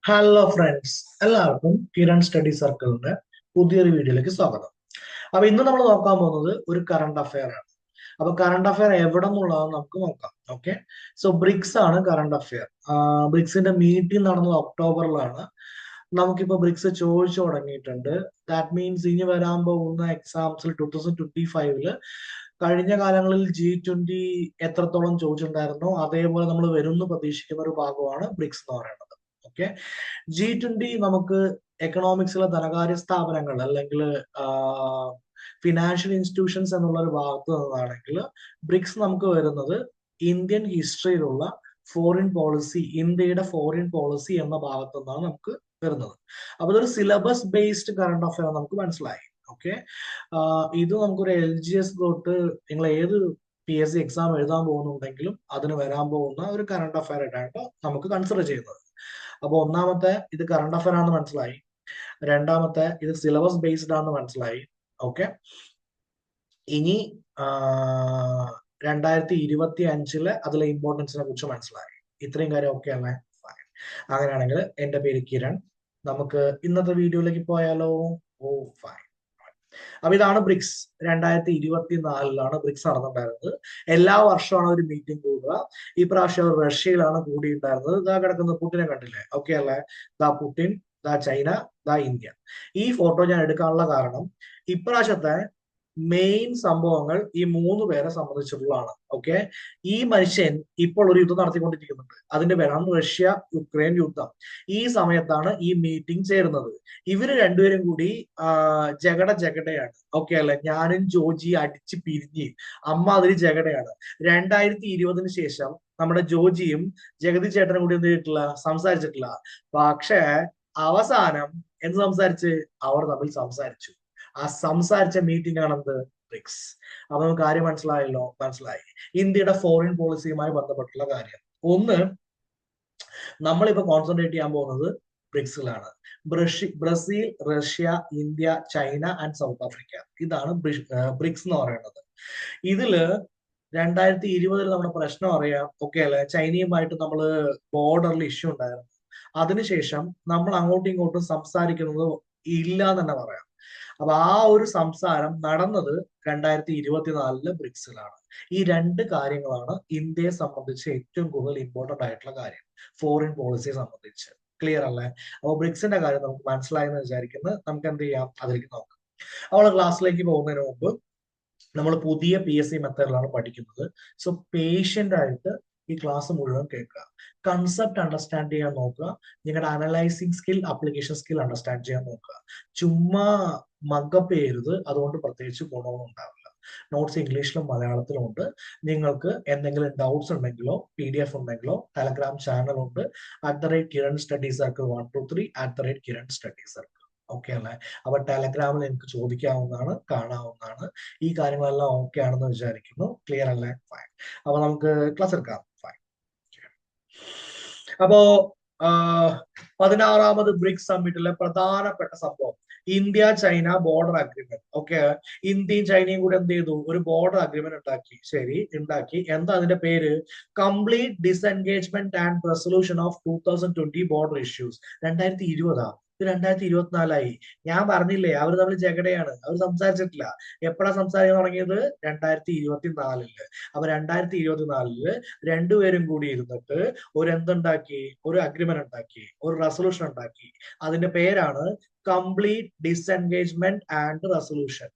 Hello friends, എല്ലാവർക്കും Kiran study സർക്കിളിന്റെ പുതിയൊരു വീഡിയോയിലേക്ക് സ്വാഗതം. അപ്പൊ ഇന്ന് നമ്മൾ നോക്കാൻ പോകുന്നത് ഒരു കറണ്ട് അഫയർ ആണ്. അപ്പൊ കറണ്ട് അഫയർ എവിടെ നിന്നുള്ളതെന്ന് നമുക്ക് നോക്കാം. ഓക്കെ, സോ ബ്രിക്സ് ആണ് കറണ്ട് അഫയർ. ബ്രിക്സിന്റെ മീറ്റിംഗ് നടന്നത് ഒക്ടോബറിലാണ്. നമുക്കിപ്പോ ബ്രിക്സ് ചോദിച്ചു തുടങ്ങിയിട്ടുണ്ട്. ദാറ്റ് മീൻസ് ഇനി വരാൻ പോകുന്ന എക്സാംസിൽ 2025 കഴിഞ്ഞ കാലങ്ങളിൽ G20 എത്രത്തോളം ചോദിച്ചിട്ടുണ്ടായിരുന്നോ അതേപോലെ നമ്മൾ വരുമെന്ന് പ്രതീക്ഷിക്കുന്ന ഒരു ഭാഗമാണ് ബ്രിക്സ് എന്ന് പറയുന്നത്. ഓക്കെ, G20 നമുക്ക് എക്കണോമിക്സിലെ ധനകാര്യ സ്ഥാപനങ്ങൾ അല്ലെങ്കിൽ ഫിനാൻഷ്യൽ ഇൻസ്റ്റിറ്റ്യൂഷൻസ് എന്നുള്ള ഒരു ഭാഗത്ത് നിന്നാണെങ്കിൽ ബ്രിക്സ് നമുക്ക് വരുന്നത് ഇന്ത്യൻ ഹിസ്റ്ററിയിലുള്ള ഫോറിൻ പോളിസി, ഇന്ത്യയുടെ ഫോറിൻ പോളിസി എന്ന ഭാഗത്തു നിന്നാണ് നമുക്ക് വരുന്നത്. അപ്പൊ ഇതൊരു സിലബസ് ബേസ്ഡ് കറണ്ട് അഫയർ നമുക്ക് മനസ്സിലായി. ഓക്കെ, ഇത് നമുക്കൊരു LGS തൊട്ട് നിങ്ങൾ ഏത് PSC എക്സാം എഴുതാൻ പോകുന്നുണ്ടെങ്കിലും അതിന് വരാൻ പോകുന്ന ഒരു കറണ്ട് അഫയർ ആയിട്ടാണ് നമുക്ക് കൺസിഡർ ചെയ്യുന്നത്. അപ്പൊ ഒന്നാമത്തെ ഇത് കറണ്ട് അഫയർ ആണെന്ന് മനസ്സിലായി. രണ്ടാമത്തെ ഇത് സിലബസ് ബേസ്ഡ് ആണെന്ന് മനസ്സിലായി. ഓക്കെ, ഇനി 2025 അതിലെ ഇമ്പോർട്ടൻസിനെ കുറിച്ച് മനസ്സിലായി. ഇത്രയും കാര്യം ഓക്കെ അല്ലേ? Fine. അങ്ങനെയാണെങ്കിൽ എന്റെ പേര് കിരൺ. നമുക്ക് ഇന്നത്തെ വീഡിയോയിലേക്ക് പോയാലോ? Oh fine. അപ്പൊ ഇതാണ് ബ്രിക്സ്. 2024 ബ്രിക്സ് നടന്നിട്ടുണ്ടായിരുന്നത്. എല്ലാ വർഷമാണ് ഒരു മീറ്റിംഗ് കൂടുക. ഈ പ്രാവശ്യം റഷ്യയിലാണ് കൂടിയിട്ടുണ്ടായിരുന്നത്. ഇതാ കിടക്കുന്ന പുട്ടിനെ കണ്ടില്ലേ? ഓക്കെ അല്ലേ? ദാ പുട്ടിൻ, ദാ ചൈന, ദാ ഇന്ത്യ. ഈ ഫോട്ടോ ഞാൻ എടുക്കാനുള്ള കാരണം ഇപ്രാവശ്യത്തെ മെയിൻ സംഭവങ്ങൾ ഈ മൂന്ന് പേരെ സംബന്ധിച്ചിട്ടുള്ളതാണ്. ഓക്കെ, ഈ മനുഷ്യൻ ഇപ്പോൾ ഒരു യുദ്ധം നടത്തിക്കൊണ്ടിരിക്കുന്നുണ്ട്. അതിന്റെ പേരാണ് റഷ്യ യുക്രൈൻ യുദ്ധം. ഈ സമയത്താണ് ഈ മീറ്റിംഗ് ചേരുന്നത്. ഇവര് രണ്ടുപേരും കൂടി ജഗടയാണ്. ഓക്കെ അല്ലെ? ഞാനും ജോജി അടിച്ച് പിരിഞ്ഞ് അമ്മാതിരി ജഗടയാണ്. 2020 ശേഷം നമ്മുടെ ജോജിയും ജഗതി ചേട്ടനും കൂടി എന്ത് ചെയ്തിട്ടില്ല, സംസാരിച്ചിട്ടില്ല. പക്ഷേ അവസാനം എന്ത് സംസാരിച്ച് അവർ തമ്മിൽ സംസാരിച്ചു. ആ സംസാരിച്ച മീറ്റിംഗ് ആണെന്ത്? ബ്രിക്സ്. അപ്പൊ നമുക്ക് കാര്യം മനസ്സിലായല്ലോ? മനസ്സിലായി. ഇന്ത്യയുടെ ഫോറിൻ പോളിസിയുമായി ബന്ധപ്പെട്ടുള്ള കാര്യം. ഒന്ന്, നമ്മളിപ്പോ കോൺസെൻട്രേറ്റ് ചെയ്യാൻ പോകുന്നത് ബ്രിക്സിലാണ്. Brazil, Russia, India, China and South Africa. ഇതാണ് ബ്രിക്സ് എന്ന് പറയുന്നത്. ഇതില് 2020 നമ്മുടെ പ്രശ്നം അറിയാം. ഓക്കെ അല്ലെ? ചൈനയുമായിട്ട് നമ്മൾ ബോർഡറിൽ ഇഷ്യൂ ഉണ്ടായിരുന്നു. അതിനുശേഷം നമ്മൾ അങ്ങോട്ടും ഇങ്ങോട്ടും സംസാരിക്കുന്നത് ഇല്ല എന്ന് തന്നെ പറയാം. അപ്പൊ ആ ഒരു സംസാരം നടന്നത് 2024 ബ്രിക്സിലാണ്. ഈ രണ്ട് കാര്യങ്ങളാണ് ഇന്ത്യയെ സംബന്ധിച്ച് ഏറ്റവും കൂടുതൽ ഇമ്പോർട്ടന്റ് ആയിട്ടുള്ള കാര്യം, ഫോറിൻ പോളിസിയെ സംബന്ധിച്ച്. ക്ലിയർ അല്ലേ? അപ്പൊ ബ്രിക്സിന്റെ കാര്യം നമുക്ക് മനസ്സിലായെന്ന് വിചാരിക്കുന്നത്. നമുക്ക് എന്ത് ചെയ്യാം, അതിലേക്ക് നോക്കാം. അവളെ ക്ലാസ്സിലേക്ക് പോകുന്നതിന് മുമ്പ് നമ്മൾ പുതിയ PSC മെത്തേഡിലാണ് പഠിക്കുന്നത്. സോ പേഷ്യന്റ് ആയിട്ട് ഈ ക്ലാസ് മുഴുവൻ കേൾക്കുക. കൺസെപ്റ്റ് അണ്ടർസ്റ്റാൻഡ് ചെയ്യാൻ നോക്കുക. നിങ്ങളുടെ analysing skill, application skill understand ചെയ്യാൻ നോക്കുക. ചുമ്മാ മഗപ്പ് ചെയ്യരുത്. അതുകൊണ്ട് പ്രത്യേകിച്ച് ഗുണമൊന്നും ഉണ്ടാവില്ല. നോട്ട്സ് ഇംഗ്ലീഷിലും മലയാളത്തിലും ഉണ്ട്. നിങ്ങൾക്ക് എന്തെങ്കിലും ഡൗട്ട്സ് ഉണ്ടെങ്കിലോ PDF ഉണ്ടെങ്കിലോ ടെലഗ്രാം ചാനൽ ഉണ്ട്. @Kiran Study Circle 123 @Kiran Study Circle. Okay അല്ലേ? അപ്പൊ ടെലഗ്രാമിൽ എനിക്ക് ചോദിക്കാവുന്നതാണ്, കാണാവുന്നതാണ്. ഈ കാര്യങ്ങളെല്ലാം ഓക്കെ ആണെന്ന് വിചാരിക്കുന്നു. ക്ലിയർ അല്ലേ? ഫൈൻ. അപ്പൊ നമുക്ക് ക്ലാസ് എടുക്കാം. ഫൈൻ. അപ്പോ 16ാമത് ബ്രിക്സ് സമ്മിറ്റിലെ പ്രധാനപ്പെട്ട സംഭവം India China border agreement. Okay, ഇന്ത്യയും ചൈനയും കൂടി എന്ത് ചെയ്തു? ഒരു ബോർഡർ അഗ്രിമെന്റ് ഉണ്ടാക്കി. ശരി, ഉണ്ടാക്കി. എന്താ അതിന്റെ പേര്? Complete disengagement and resolution of 2020 border issues. 2020 ഇത് 2024 ഞാൻ പറഞ്ഞില്ലേ, അവർ തമ്മിൽ ജഗടയാണ്. അവർ സംസാരിച്ചിട്ടില്ല. എപ്പോഴാ സംസാരിക്കാൻ തുടങ്ങിയത്? 2024. അപ്പൊ 2024 രണ്ടുപേരും കൂടി ഇരുന്നിട്ട് ഒരു എന്തുണ്ടാക്കി? ഒരു അഗ്രിമെന്റ് ഉണ്ടാക്കി, ഒരു റെസൊല്യൂഷൻ ഉണ്ടാക്കി. അതിന്റെ പേരാണ് കംപ്ലീറ്റ് ഡിസ്എൻഗേജ്മെന്റ് ആൻഡ് റെസൊല്യൂഷൻ.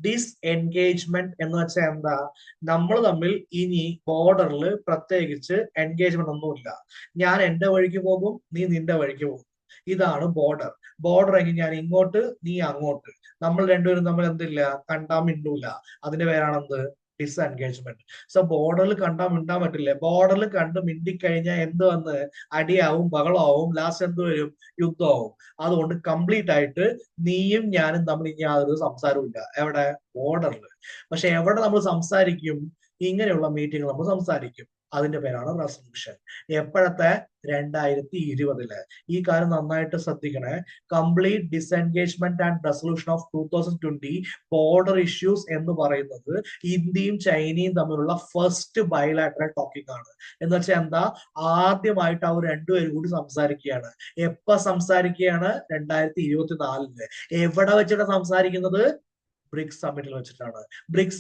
ഡിസ്എൻഗേജ്മെന്റ് എന്ന് വെച്ചാൽ എന്താ? നമ്മൾ തമ്മിൽ ഇനി ബോർഡറിൽ പ്രത്യേകിച്ച് എൻഗേജ്മെന്റ് ഒന്നുമില്ല. ഞാൻ എന്റെ വഴിക്ക് പോകും, നീ നിന്റെ വഴിക്ക് പോകും. ഇതാണ് ബോർഡർ. ബോർഡർ എങ്കിൽ ഞാൻ ഇങ്ങോട്ട്, നീ അങ്ങോട്ട്. നമ്മൾ രണ്ടുപേരും തമ്മിൽ എന്തില്ല? കണ്ടാ മിണ്ടൂല. അതിന്റെ പേരാണ് എന്ത്? ഡിസ്എൻഗേജ്മെന്റ്. സോ ബോർഡറിൽ കണ്ടാ മിണ്ടാൻ പറ്റില്ലേ? ബോർഡറിൽ കണ്ട് മിണ്ടിക്കഴിഞ്ഞാൽ എന്ത് വന്ന്? അടിയാവും, ബഹളമാവും, ലാസ്റ്റ് എന്ത് വരും? യുദ്ധമാവും. അതുകൊണ്ട് കംപ്ലീറ്റ് ആയിട്ട് നീയും ഞാനും തമ്മിൽ ഇനി യാതൊരു സംസാരവും ഇല്ല. എവിടെ? ബോർഡറിൽ. പക്ഷെ എവിടെ നമ്മൾ സംസാരിക്കും? ഇങ്ങനെയുള്ള മീറ്റിംഗ് നമ്മൾ സംസാരിക്കും. അതിന്റെ പേരാണ് റെസൊല്യൂഷൻ. എപ്പോഴത്തെ? 2020. ഈ കാര്യം നന്നായിട്ട് ശ്രദ്ധിക്കണേ. Complete disengagement and resolution of 2020 border issues എന്ന് പറയുന്നത് ഇന്ത്യയും ചൈനയും തമ്മിലുള്ള ഫസ്റ്റ് ബയലാറ്ററൽ ടോക്കിംഗ് ആണ്. എന്ന് വെച്ചാൽ എന്താ? ആദ്യമായിട്ട് അവർ രണ്ടുപേരും കൂടി സംസാരിക്കുകയാണ്. എപ്പ സംസാരിക്കുകയാണ്? 2024. എവിടെ വെച്ചിട്ട് സംസാരിക്കുന്നത്? ബ്രിക്സ് സമ്മിറ്റിൽ വെച്ചിട്ടാണ്. ബ്രിക്സ്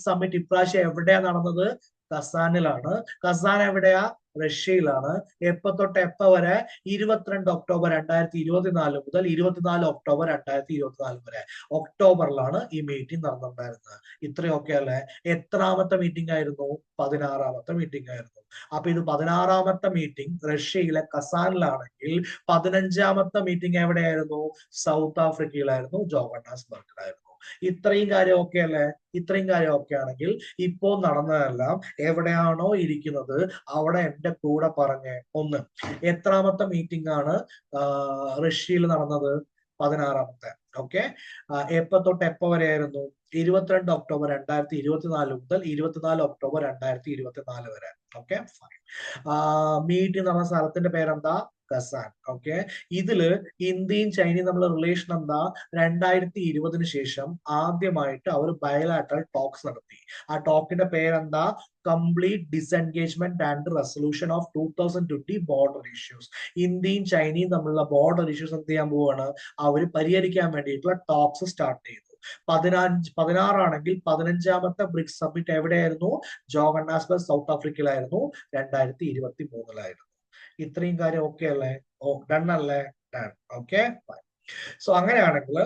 സമ്മിറ്റ് ഇപ്രാവശ്യം എവിടെയാ നടന്നത്? കസാനിലാണ്. കസാൻ എവിടെയാ? റഷ്യയിലാണ്. എപ്പോ തൊട്ട് എപ്പോ വരെ? 22 ഒക്ടോബർ 2024 മുതൽ 24 ഒക്ടോബർ 2024 വരെ. ഒക്ടോബറിലാണ് ഈ മീറ്റിംഗ് നടന്നിട്ടുണ്ടായിരുന്നത്. ഇത്രയൊക്കെ അല്ലേ? എത്രാമത്തെ മീറ്റിംഗ് ആയിരുന്നു? 16ാമത്തെ മീറ്റിംഗ് ആയിരുന്നു. അപ്പൊ ഇത് 16ാമത്തെ മീറ്റിംഗ് റഷ്യയിലെ കസാനിലാണെങ്കിൽ 15ാമത്തെ മീറ്റിംഗ് എവിടെയായിരുന്നു? സൗത്ത് ആഫ്രിക്കയിലായിരുന്നു, ജോഹന്നാസ്ബർഗിലായിരുന്നു. ഇത്രയും കാര്യം ഓക്കെ അല്ലേ? ഇത്രയും കാര്യം ഓക്കെ ആണെങ്കിൽ ഇപ്പോ നടന്നതെല്ലാം എവിടെയാണോ ഇരിക്കുന്നത് അവിടെ എന്റെ കൂടെ പറഞ്ഞ് ഒന്ന്. എത്രാമത്തെ മീറ്റിംഗ് ആണ് റഷ്യയിൽ നടന്നത്? 16ാമത്തെ. ഓക്കെ. എപ്പോ തൊട്ട് എപ്പോ വരെയായിരുന്നു? 22 ഒക്ടോബർ 2024 മുതൽ 24 ഒക്ടോബർ 2024 വരെ. Okay, fine. മീറ്റിംഗ് നടന്ന സ്ഥലത്തിന്റെ പേരെന്താ? കസാൻ. ഓക്കെ. ഇതില് ഇന്ത്യയും ചൈനയും തമ്മിലുള്ള റിലേഷൻ എന്താ? 2020 ശേഷം ആദ്യമായിട്ട് അവർ ബയലാറ്ററൽ ടോക്സ് നടത്തി. ആ ടോക്കിന്റെ പേരെന്താ? Complete disengagement and resolution of 2020 border issues. ഇന്ത്യയും ചൈനയും തമ്മിലുള്ള ബോർഡർ ഇഷ്യൂസ് എന്ത് ചെയ്യാൻ പോവാണ്? അവർ പരിഹരിക്കാൻ വേണ്ടിയിട്ടുള്ള ടോക്സ് സ്റ്റാർട്ട് ചെയ്തു. 16 ആണെങ്കിൽ 15ാമത്തെ ബ്രിക്സ് സമ്മിറ്റ് എവിടെയായിരുന്നു? ജോഹന്നാസ്ബർഗ്, സൗത്ത് ആഫ്രിക്കയിലായിരുന്നു. 2023 ഇത്രയും കാര്യം ഓക്കെ അല്ലേ? ഡൺ അല്ലേ? ഡൺ. ഓക്കെ, സോ അങ്ങനെയാണെങ്കിൽ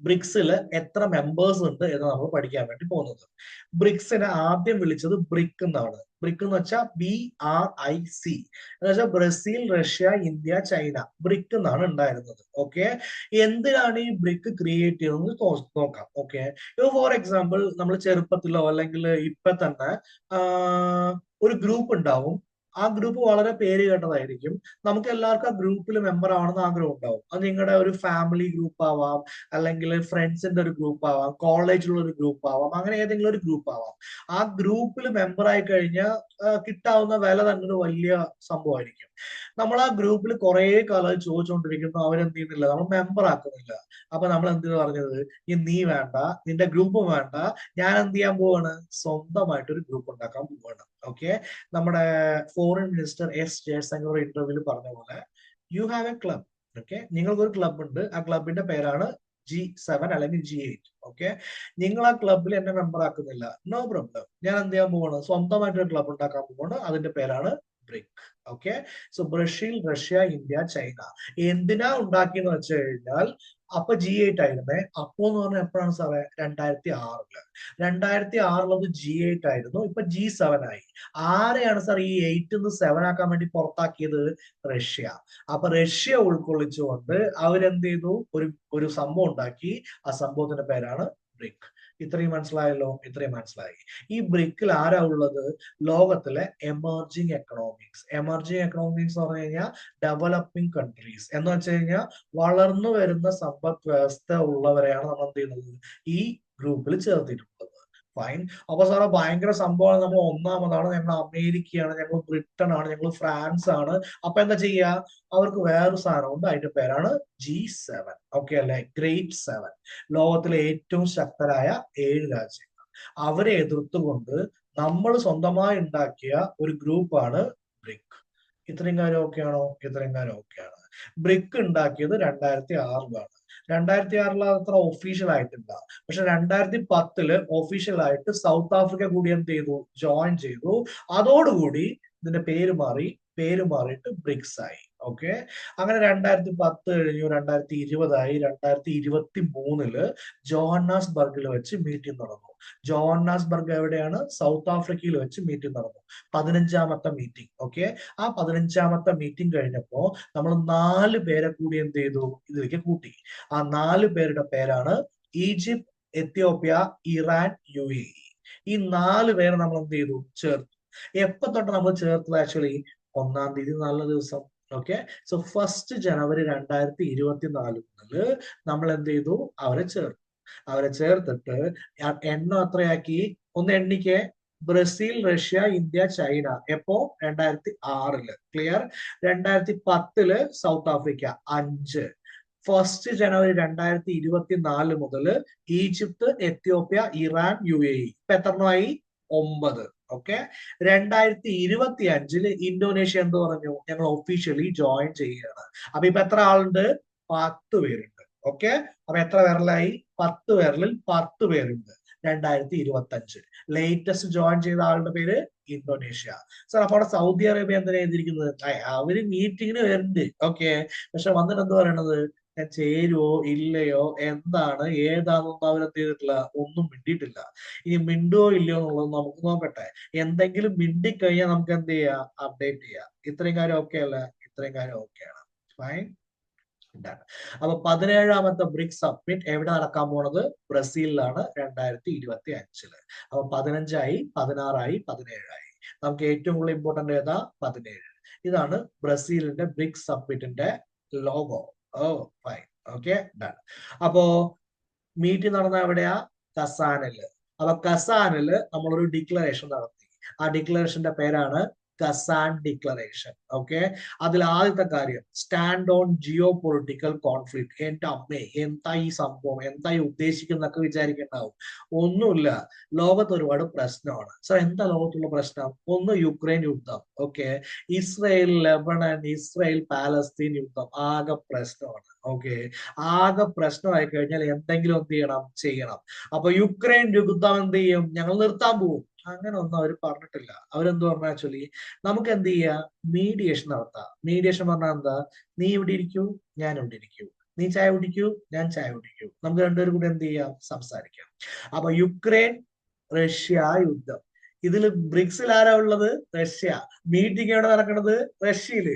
ബ്രിക്സിൽ എത്ര മെമ്പേഴ്സ് ഉണ്ട് എന്ന് നമ്മൾ പഠിക്കാൻ വേണ്ടി പോകുന്നത്. ബ്രിക്സിനെ ആദ്യം വിളിച്ചത് ബ്രിക് എന്നാണ്. ബ്രിക് എന്ന് വെച്ചാൽ BRIC എന്ന് വെച്ചാൽ Brazil, Russia, India, China. Brick എന്നാണ് ഉണ്ടായിരുന്നത്. ഓക്കെ. എന്തിനാണ് ഈ ബ്രിക് ക്രിയേറ്റ് ചെയ്തതെന്ന് നോക്കാം. ഓക്കെ. ഫോർ എക്സാമ്പിൾ നമ്മൾ ചെറുപ്പത്തിലോ അല്ലെങ്കിൽ ഇപ്പൊ തന്നെ ഒരു ഗ്രൂപ്പ് ഉണ്ടാവും. ആ ഗ്രൂപ്പ് വളരെ പേര് കേട്ടതായിരിക്കും. നമുക്ക് എല്ലാവർക്കും ആ ഗ്രൂപ്പിൽ മെമ്പർ ആവണമെന്ന് ആഗ്രഹം ഉണ്ടാവും. അത് നിങ്ങളുടെ ഒരു ഫാമിലി ഗ്രൂപ്പ് ആവാം, അല്ലെങ്കിൽ ഫ്രണ്ട്സിന്റെ ഒരു ഗ്രൂപ്പ് ആവാം, കോളേജിലുള്ള ഒരു ഗ്രൂപ്പ് ആവാം, അങ്ങനെ ഏതെങ്കിലും ഒരു ഗ്രൂപ്പ് ആവാം. ആ ഗ്രൂപ്പിൽ മെമ്പർ ആയി കഴിഞ്ഞാൽ കിട്ടാവുന്ന വില തന്നെ ഒരു വലിയ സംഭവമായിരിക്കും. നമ്മൾ ആ ഗ്രൂപ്പിൽ കുറെ കാലം ചോദിച്ചുകൊണ്ടിരിക്കുന്നു, അവരെന്ത് ചെയ്യുന്നില്ല, നമ്മൾ മെമ്പർ ആക്കുന്നില്ല. അപ്പൊ നമ്മൾ എന്തിനു പറഞ്ഞത്? നീ വേണ്ട, നിന്റെ ഗ്രൂപ്പ് വേണ്ട, ഞാൻ എന്ത് ചെയ്യാൻ പോവാണ്? സ്വന്തമായിട്ട് ഒരു ഗ്രൂപ്പ് ഉണ്ടാക്കാൻ പോവാണ്. ഓക്കെ. നമ്മുടെ ഫോറിൻ മിനിസ്റ്റർ എസ് ജയശങ്കർ ഇന്റർവ്യൂവിൽ പറഞ്ഞ പോലെ you have A club. Okay. നിങ്ങൾക്കൊരു ക്ലബ് ഉണ്ട്. ആ ക്ലബിന്റെ പേരാണ് G7 അല്ലെങ്കിൽ G8. ഓക്കെ. നിങ്ങൾ ആ ക്ലബിൽ എന്നെ മെമ്പർ ആക്കുന്നില്ല, നോ പ്രോബ്ലം. ഞാൻ എന്ത് ചെയ്യാൻ പോവാണ്? സ്വന്തമായിട്ട് ഒരു ക്ലബ് ഉണ്ടാക്കാൻ പോവാണ്. അതിന്റെ പേരാണ് brick. Okay. So Brazil, Russia, India, China. എന്തിനാ ഉണ്ടാക്കിയെന്ന് വെച്ച് കഴിഞ്ഞാൽ അപ്പൊ G8 ആയിരുന്നേ. അപ്പോ എന്ന് പറഞ്ഞാൽ എപ്പോഴാണ് സാറേ? 2006. 2006 G8 ആയിരുന്നു. ഇപ്പൊ G7 ആയി. ആരെയാണ് സാർ ഈ 8 7 ആക്കാൻ വേണ്ടി പുറത്താക്കിയത്? റഷ്യ. അപ്പൊ റഷ്യ ഉൾക്കൊള്ളിച്ചുകൊണ്ട് അവരെന്ത് ചെയ്തു? ഒരു സംഭവം ഉണ്ടാക്കി. ആ സംഭവത്തിന്റെ പേരാണ് ബ്രിക്. ഇത്രയും മനസ്സിലായല്ലോ? ഇത്രയും മനസ്സിലായി. ഈ ബ്രിക്കിൽ ആരാ ഉള്ളത്? ലോകത്തിലെ എമർജിങ് എക്കണോമിക്സ്. എമർജിങ് എക്കണോമിക്സ് എന്ന് പറഞ്ഞു കഴിഞ്ഞാൽ ഡെവലപ്പിംഗ് കൺട്രീസ് എന്ന് വെച്ച് കഴിഞ്ഞാൽ വളർന്നു വരുന്ന സമ്പദ് വ്യവസ്ഥ ഉള്ളവരെയാണ് നമ്മൾ എന്ത് ചെയ്യുന്നത്? ഈ ഗ്രൂപ്പിൽ ചേർത്തിട്ടുള്ളത്. ഫൈൻ. അപ്പൊ സാറേ ഭയങ്കര സംഭവമാണ്. നമ്മൾ ഒന്നാമതാണ്, ഞങ്ങൾ അമേരിക്കയാണ്, ഞങ്ങൾ ബ്രിട്ടൻ ആണ്, ഞങ്ങൾ ഫ്രാൻസ് ആണ്. അപ്പൊ എന്താ ചെയ്യാ? അവർക്ക് വേറൊരു സാധനമുണ്ട്. അതിന്റെ പേരാണ് G7. ഓക്കെ അല്ലെ? ഗ്രേറ്റ് 7. ലോകത്തിലെ ഏറ്റവും ശക്തരായ 7 രാജ്യങ്ങൾ. അവരെ എതിർത്തുകൊണ്ട് നമ്മൾ സ്വന്തമായി ഉണ്ടാക്കിയ ഒരു ഗ്രൂപ്പാണ് ബ്രിക്. ഇത്രയും കാര്യം ഓക്കെയാണോ? ഇത്രയും കാര്യം ഓക്കെയാണ്. ബ്രിക് ഉണ്ടാക്കിയത് 2006 2006 അത്ര ഒഫീഷ്യൽ ആയിട്ടില്ല. പക്ഷെ 2010 ഒഫീഷ്യൽ ആയിട്ട് സൗത്ത് ആഫ്രിക്ക കൂടി എന്ത് ചെയ്തു? ജോയിൻ ചെയ്തു. അതോടുകൂടി ഇതിന്റെ പേര് മാറിയിട്ട് ബ്രിക്സ് ആയി. ഓക്കെ. അങ്ങനെ 2010 കഴിഞ്ഞു, 2020 ആയി. 2023 ജോഹന്നാസ്ബർഗിൽ വെച്ച് മീറ്റിംഗ് നടന്നു. ജോഹന്നാസ്ബർഗ് എവിടെയാണ്? സൗത്ത് ആഫ്രിക്കയിൽ വെച്ച് മീറ്റിംഗ് നടന്നു. 15ാമത്തെ മീറ്റിംഗ്. ഓക്കെ. ആ 15ാമത്തെ മീറ്റിംഗ് കഴിഞ്ഞപ്പോ നമ്മൾ 4 പേരെ കൂടി എന്ത് ചെയ്തു? ഇതിലേക്ക് കൂട്ടി. ആ 4 പേരുടെ പേരാണ് ഈജിപ്ത്, എത്യോപ്യ, ഇറാൻ, UAE. ഈ 4 പേരെ നമ്മൾ എന്ത് ചെയ്തു? ചേർത്തു. എപ്പോ തൊട്ട് നമ്മൾ ചേർത്തത്? ആക്ച്വലി 1-ാം തീയതി, നല്ല ദിവസം. ഓക്കെ. സോ 1 ജനുവരി 2024 മുതൽ നമ്മൾ എന്ത് ചെയ്തു? അവരെ ചേർത്തു. അവരെ ചേർത്തിട്ട് എണ്ണം എത്രയാക്കി? ഒന്ന് എണ്ണിക്കേ. Brazil, Russia, India, China. എപ്പോ? 2006. ക്ലിയർ. 2010 south Africa 5. 1 ജനുവരി 2024 മുതൽ ഈജിപ്ത്, എത്യോപ്യ, ഇറാൻ, UAE. ഇപ്പൊ എത്രണ്ണമായി? 9. ഓക്കെ. 2025 ഇന്തോനേഷ്യ എന്ത് പറഞ്ഞു? ഞങ്ങൾ ഒഫീഷ്യലി ജോയിൻ ചെയ്യുകയാണ്. അപ്പൊ ഇപ്പൊ എത്ര ആളുണ്ട്? 10 പേരുണ്ട്. ഓക്കെ. അപ്പൊ എത്ര പേരിലായി? 10 പേരിൽ 10 പേരുണ്ട്. 2025 ലേറ്റസ്റ്റ് ജോയിൻ ചെയ്ത ആളുടെ പേര് ഇന്തോനേഷ്യ. സാർ അപ്പൊ അവിടെ സൗദി അറേബ്യ എന്തിനാ എഴുതിയിരിക്കുന്നത്? അവര് മീറ്റിങ്ങിന് വരുന്നുണ്ട്. ഓക്കെ. പക്ഷെ വന്നിട്ട് എന്ത് പറയണത്? ഞാൻ ചേരുവോ ഇല്ലയോ, എന്താണ് ഏതാണെന്നൊന്നും അവരെന്ത് ചെയ്തിട്ടില്ല, ഒന്നും മിണ്ടിയിട്ടില്ല. ഇനി മിണ്ടുവോ ഇല്ലയോ എന്നുള്ളത് നമുക്ക് നോക്കട്ടെ. എന്തെങ്കിലും മിണ്ടിക്കഴിഞ്ഞാൽ നമുക്ക് എന്ത് ചെയ്യാം? അപ്ഡേറ്റ് ചെയ്യാം. ഇത്രയും കാര്യം ഓക്കെ അല്ല? ഇത്രയും കാര്യം ഓക്കെയാണ്. ഫൈൻ. അപ്പൊ 17ാമത്തെ ബ്രിക്സ് സബ്മിറ്റ് എവിടെ നടക്കാൻ പോണത്? ബ്രസീലിലാണ് 2025. അപ്പൊ 15ആയി, 16ആയി, 17ആയി. നമുക്ക് ഏറ്റവും കൂടുതൽ ഇമ്പോർട്ടന്റ് ഏതാ? 17. ഇതാണ് ബ്രസീലിന്റെ BRICS സബ്മിറ്റിന്റെ logo. Oh fine. Okay, done. അപ്പോ മീറ്റിംഗ് നടന്ന എവിടെയാ? കസാനില്. അപ്പൊ കസാനില് നമ്മളൊരു ഡിക്ലറേഷൻ നടത്തി. ആ ഡിക്ലറേഷന്റെ പേരാണ് കസാൻ ഡിക്ലറേഷൻ. ഓക്കെ. അതിൽ ആദ്യത്തെ കാര്യം, stand on geo political conflict. എന്റെ അമ്മേ, എന്താ ഈ സംഭവം, എന്താ ഈ ഉദ്ദേശിക്കുന്നൊക്കെ വിചാരിക്കണ്ടാവും. ഒന്നുമില്ല, ലോകത്ത് ഒരുപാട് പ്രശ്നമാണ്. സോ എന്താ ലോകത്തുള്ള പ്രശ്നം? ഒന്ന് യുക്രൈൻ യുദ്ധം. Okay. Israel Lebanon, Israel Palestine യുദ്ധം ആകെ പ്രശ്നമാണ്. ഓക്കെ. ആകെ പ്രശ്നമായി കഴിഞ്ഞാൽ എന്തെങ്കിലും എന്ത് ചെയ്യണം. അപ്പൊ യുക്രൈൻ യുദ്ധം എന്ത് ചെയ്യും? ഞങ്ങൾ നിർത്താൻ പോകും. അങ്ങനെ ഒന്നും അവർ പറഞ്ഞിട്ടില്ല. അവരെന്ത് പറഞ്ഞ ആക്ച്വലി നമുക്ക് എന്ത് ചെയ്യാം? മീഡിയേഷൻ നടത്താം. മീഡിയേഷൻ പറഞ്ഞാൽ എന്താ? നീ ഇവിടെ ഇരിക്കൂ, ഞാൻ ഇവിടെ ഇരിക്കൂ. നീ ചായ കുടിക്കൂ, ഞാൻ ചായ കുടിക്കൂ. നമുക്ക് രണ്ടുപേരും കൂടെ എന്ത് ചെയ്യാം? സംസാരിക്കാം. അപ്പൊ യുക്രൈൻ റഷ്യ യുദ്ധം. ഇതിൽ ബ്രിക്സിൽ ആരാ ഉള്ളത്? റഷ്യ. മീറ്റിംഗ് എവിടെ നടക്കുന്നത്? റഷ്യയില്.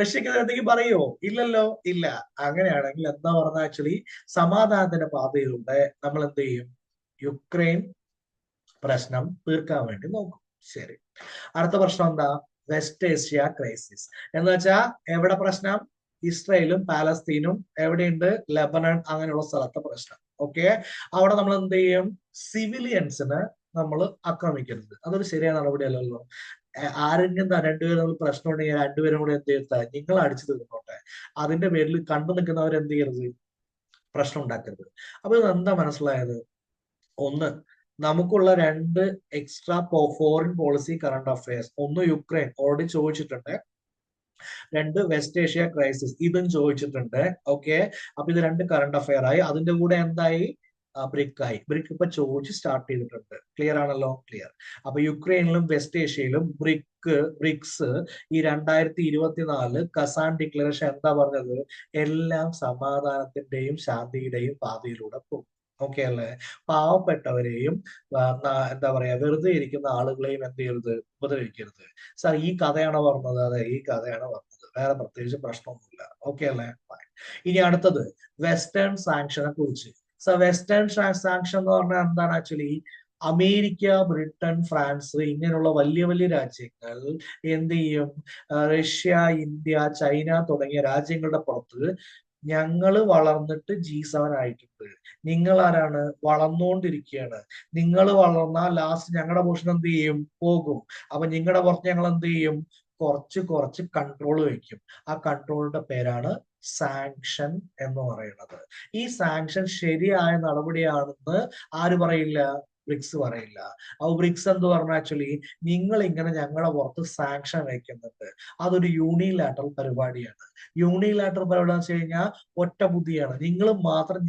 റഷ്യക്ക് എന്തെങ്കിലും പറയോ? ഇല്ലല്ലോ, ഇല്ല. അങ്ങനെയാണെങ്കിൽ എന്താ പറഞ്ഞ ആക്ച്വലി സമാധാനത്തിന്റെ പാതയിലൂടെ നമ്മൾ എന്ത് ചെയ്യും? യുക്രൈൻ പ്രശ്നം തീർക്കാൻ വേണ്ടി നോക്കും. ശരി. അടുത്ത പ്രശ്നം എന്താ? West Asia crisis. എന്ന് വെച്ചാ എവിടെ പ്രശ്നം? ഇസ്രായേലും പാലസ്തീനും. എവിടെയുണ്ട്? ലെബനൻ, അങ്ങനെയുള്ള സ്ഥലത്തെ പ്രശ്നം. ഓക്കെ. അവിടെ നമ്മൾ എന്ത് ചെയ്യും? സിവിലിയൻസിനെ നമ്മൾ ആക്രമിക്കരുത്. അതൊരു ശരിയായ നടപടിയല്ലല്ലോ. ആരെങ്കിലും രണ്ടുപേരും നമ്മൾ പ്രശ്നം ഉണ്ടെങ്കിൽ രണ്ടുപേരും കൂടെ എന്ത് ചെയ്താ? നിങ്ങൾ അടിച്ചു തീർന്നോട്ടെ. അതിന്റെ പേരിൽ കണ്ടു നിൽക്കുന്നവർ എന്ത് ചെയ്യരുത്? പ്രശ്നം ഉണ്ടാക്കരുത്. അപ്പൊ ഇത് എന്താ മനസ്സിലായത്? ഒന്ന്, നമുക്കുള്ള 2 extra foreign policy current affairs. ഒന്ന് യുക്രൈൻ, ഓൾറെഡി ചോദിച്ചിട്ടുണ്ട്. 2 വെസ്റ്റ് ഏഷ്യ ക്രൈസിസ്, ഇതും ചോദിച്ചിട്ടുണ്ട്. ഓക്കെ. അപ്പൊ ഇത് 2 കറണ്ട് അഫയർ ആയി. അതിന്റെ കൂടെ എന്തായി? ബ്രിക് ആയി. ബ്രിക് ഇപ്പൊ ചോദിച്ച് സ്റ്റാർട്ട് ചെയ്തിട്ടുണ്ട്. ക്ലിയർ ആണല്ലോ? ക്ലിയർ. അപ്പൊ യുക്രൈനിലും വെസ്റ്റ് ഏഷ്യയിലും ബ്രിക്സ് ഈ 2024 കസാൻ ഡിക്ലറേഷൻ എന്താ പറഞ്ഞത്? എല്ലാം സമാധാനത്തിന്റെയും ശാന്തിയുടെയും പാതയിലൂടെ പോകും. ഓക്കെ അല്ലേ? പാവപ്പെട്ടവരെയും എന്താ പറയാ, വെറുതെ ഇരിക്കുന്ന ആളുകളെയും എന്ത് ചെയ്യരുത്? ഉപദ്രവിക്കരുത്. സാർ ഈ കഥയാണോ പറഞ്ഞത്? അതെ, ഈ കഥയാണ് പറഞ്ഞത്. വേറെ പ്രത്യേകിച്ച് പ്രശ്നമൊന്നുമില്ല. ഓക്കെ അല്ലേ? ഇനി അടുത്തത് വെസ്റ്റേൺ സാങ്ഷനെ കുറിച്ച്. സോ വെസ്റ്റേൺ സാങ്ഷൻ എന്ന് പറഞ്ഞാൽ എന്താണ് ആക്ച്വലി? അമേരിക്ക, ബ്രിട്ടൻ, ഫ്രാൻസ് ഇങ്ങനെയുള്ള വലിയ വലിയ രാജ്യങ്ങൾ എന്ത് ചെയ്യും? റഷ്യ, ഇന്ത്യ, ചൈന തുടങ്ങിയ രാജ്യങ്ങളുടെ പുറത്ത് ഞങ്ങൾ വളർന്നിട്ട് G7 ആയിട്ടുണ്ട്. നിങ്ങൾ ആരാണ്? വളർന്നുകൊണ്ടിരിക്കുകയാണ്. നിങ്ങൾ വളർന്നാൽ ലാസ്റ്റ് ഞങ്ങളുടെ പോർഷൻ എന്ത് ചെയ്യും? പോകും. അപ്പൊ നിങ്ങളുടെ പുറത്ത് ഞങ്ങൾ എന്ത് ചെയ്യും? കുറച്ച് കൺട്രോൾ വയ്ക്കും. ആ കൺട്രോളിന്റെ പേരാണ് സാങ്ഷൻ എന്ന് പറയുന്നത്. ഈ സാങ്ഷൻ ശരിയായ നടപടിയാണെന്ന് ആര് പറയില്ല? ബ്രിക്സ് പറയില്ല. അപ്പൊ ബ്രിക്സ് എന്ത് പറഞ്ഞു ആക്ച്വലി? നിങ്ങൾ ഇങ്ങനെ ഞങ്ങളുടെ പുറത്ത് സാങ്ഷൻ വയ്ക്കുന്നുണ്ട്. അതൊരു യൂണിലാറ്ററൽ പരിപാടിയാണ്. യൂണിലാറ്ററൽ പരിപാടി എന്ന് വെച്ച് കഴിഞ്ഞാൽ ഒറ്റ ബുദ്ധിയാണ്.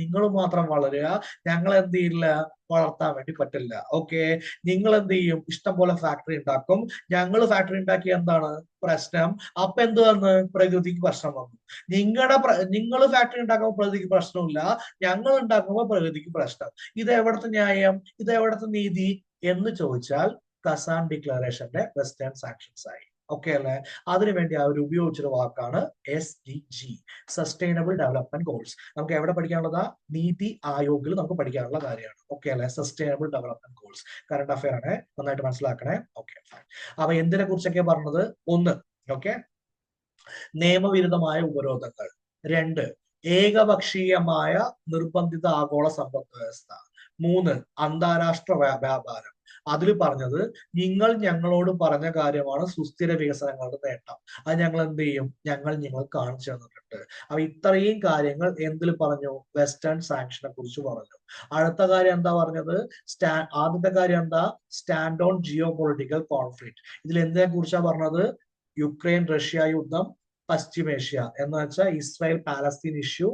നിങ്ങൾ മാത്രം വളരുക, ഞങ്ങൾ എന്ത് ചെയ്യില്ല? വളർത്താൻ വേണ്ടി പറ്റില്ല. ഓക്കെ. നിങ്ങൾ എന്ത് ചെയ്യും? ഇഷ്ടം പോലെ ഫാക്ടറി ഉണ്ടാക്കും. ഞങ്ങൾ ഫാക്ടറി ഉണ്ടാക്കി എന്താണ് പ്രശ്നം? അപ്പൊ എന്ത് വന്ന്? പ്രകൃതിക്ക് പ്രശ്നം വന്നു. നിങ്ങൾ ഫാക്ടറി ഉണ്ടാക്കുമ്പോൾ പ്രകൃതിക്ക് പ്രശ്നമില്ല, ഞങ്ങൾ ഉണ്ടാക്കുമ്പോൾ പ്രകൃതിക്ക് പ്രശ്നം. ഇത് എവിടുത്തെ ന്യായം? ഇത് എവിടുത്തെ നീതി എന്ന് ചോദിച്ചാൽ കസാൻ ഡിക്ലറേഷന്റെ വെസ്റ്റേൺ സാങ്ഷൻസ് ആയി. ഓക്കെ അല്ലേ? അതിനുവേണ്ടി അവർ ഉപയോഗിച്ചൊരു വാക്കാണ് SDG, സസ്റ്റൈനബിൾ ഡെവലപ്മെന്റ് ഗോൾസ്. നമുക്ക് എവിടെ പഠിക്കാനുള്ളതാ? നീതി ആയോഗിൽ നമുക്ക് പഠിക്കാനുള്ള കാര്യമാണ്. ഓക്കെ അല്ലെ? Sustainable development goals current affair ആണ്, നന്നായിട്ട് മനസ്സിലാക്കണേ. ഓക്കെ. അപ്പൊ എന്തിനെ കുറിച്ചൊക്കെ പറഞ്ഞത്? ഒന്ന്, ഓക്കെ, നിയമവിരുദ്ധമായ ഉപരോധങ്ങൾ. 2, ഏകപക്ഷീയമായ നിർബന്ധിത ആഗോള സമ്പദ് വ്യവസ്ഥ. 3, അന്താരാഷ്ട്ര വ്യാപാരം. അതിൽ പറഞ്ഞത് നിങ്ങൾ ഞങ്ങളോട് പറഞ്ഞ കാര്യമാണ് സുസ്ഥിര വികസനങ്ങളുടെ നേട്ടം. അത് ഞങ്ങൾ എന്ത് ചെയ്യും? ഞങ്ങൾ കാണിച്ചു തന്നിട്ടുണ്ട്. അപ്പൊ ഇത്രയും കാര്യങ്ങൾ എന്തിൽ പറഞ്ഞു? വെസ്റ്റേൺ സാങ്ഷനെ കുറിച്ച് പറഞ്ഞു. അടുത്ത കാര്യം എന്താ പറഞ്ഞത്? ആദ്യത്തെ കാര്യം എന്താ? Stand on geo political conflict. ഇതിൽ എന്തിനെ കുറിച്ചാ പറഞ്ഞത്? യുക്രൈൻ റഷ്യ യുദ്ധം, പശ്ചിമേഷ്യ എന്ന് വെച്ചാൽ ഇസ്രായേൽ പാലസ്തീൻ ഇഷ്യൂ,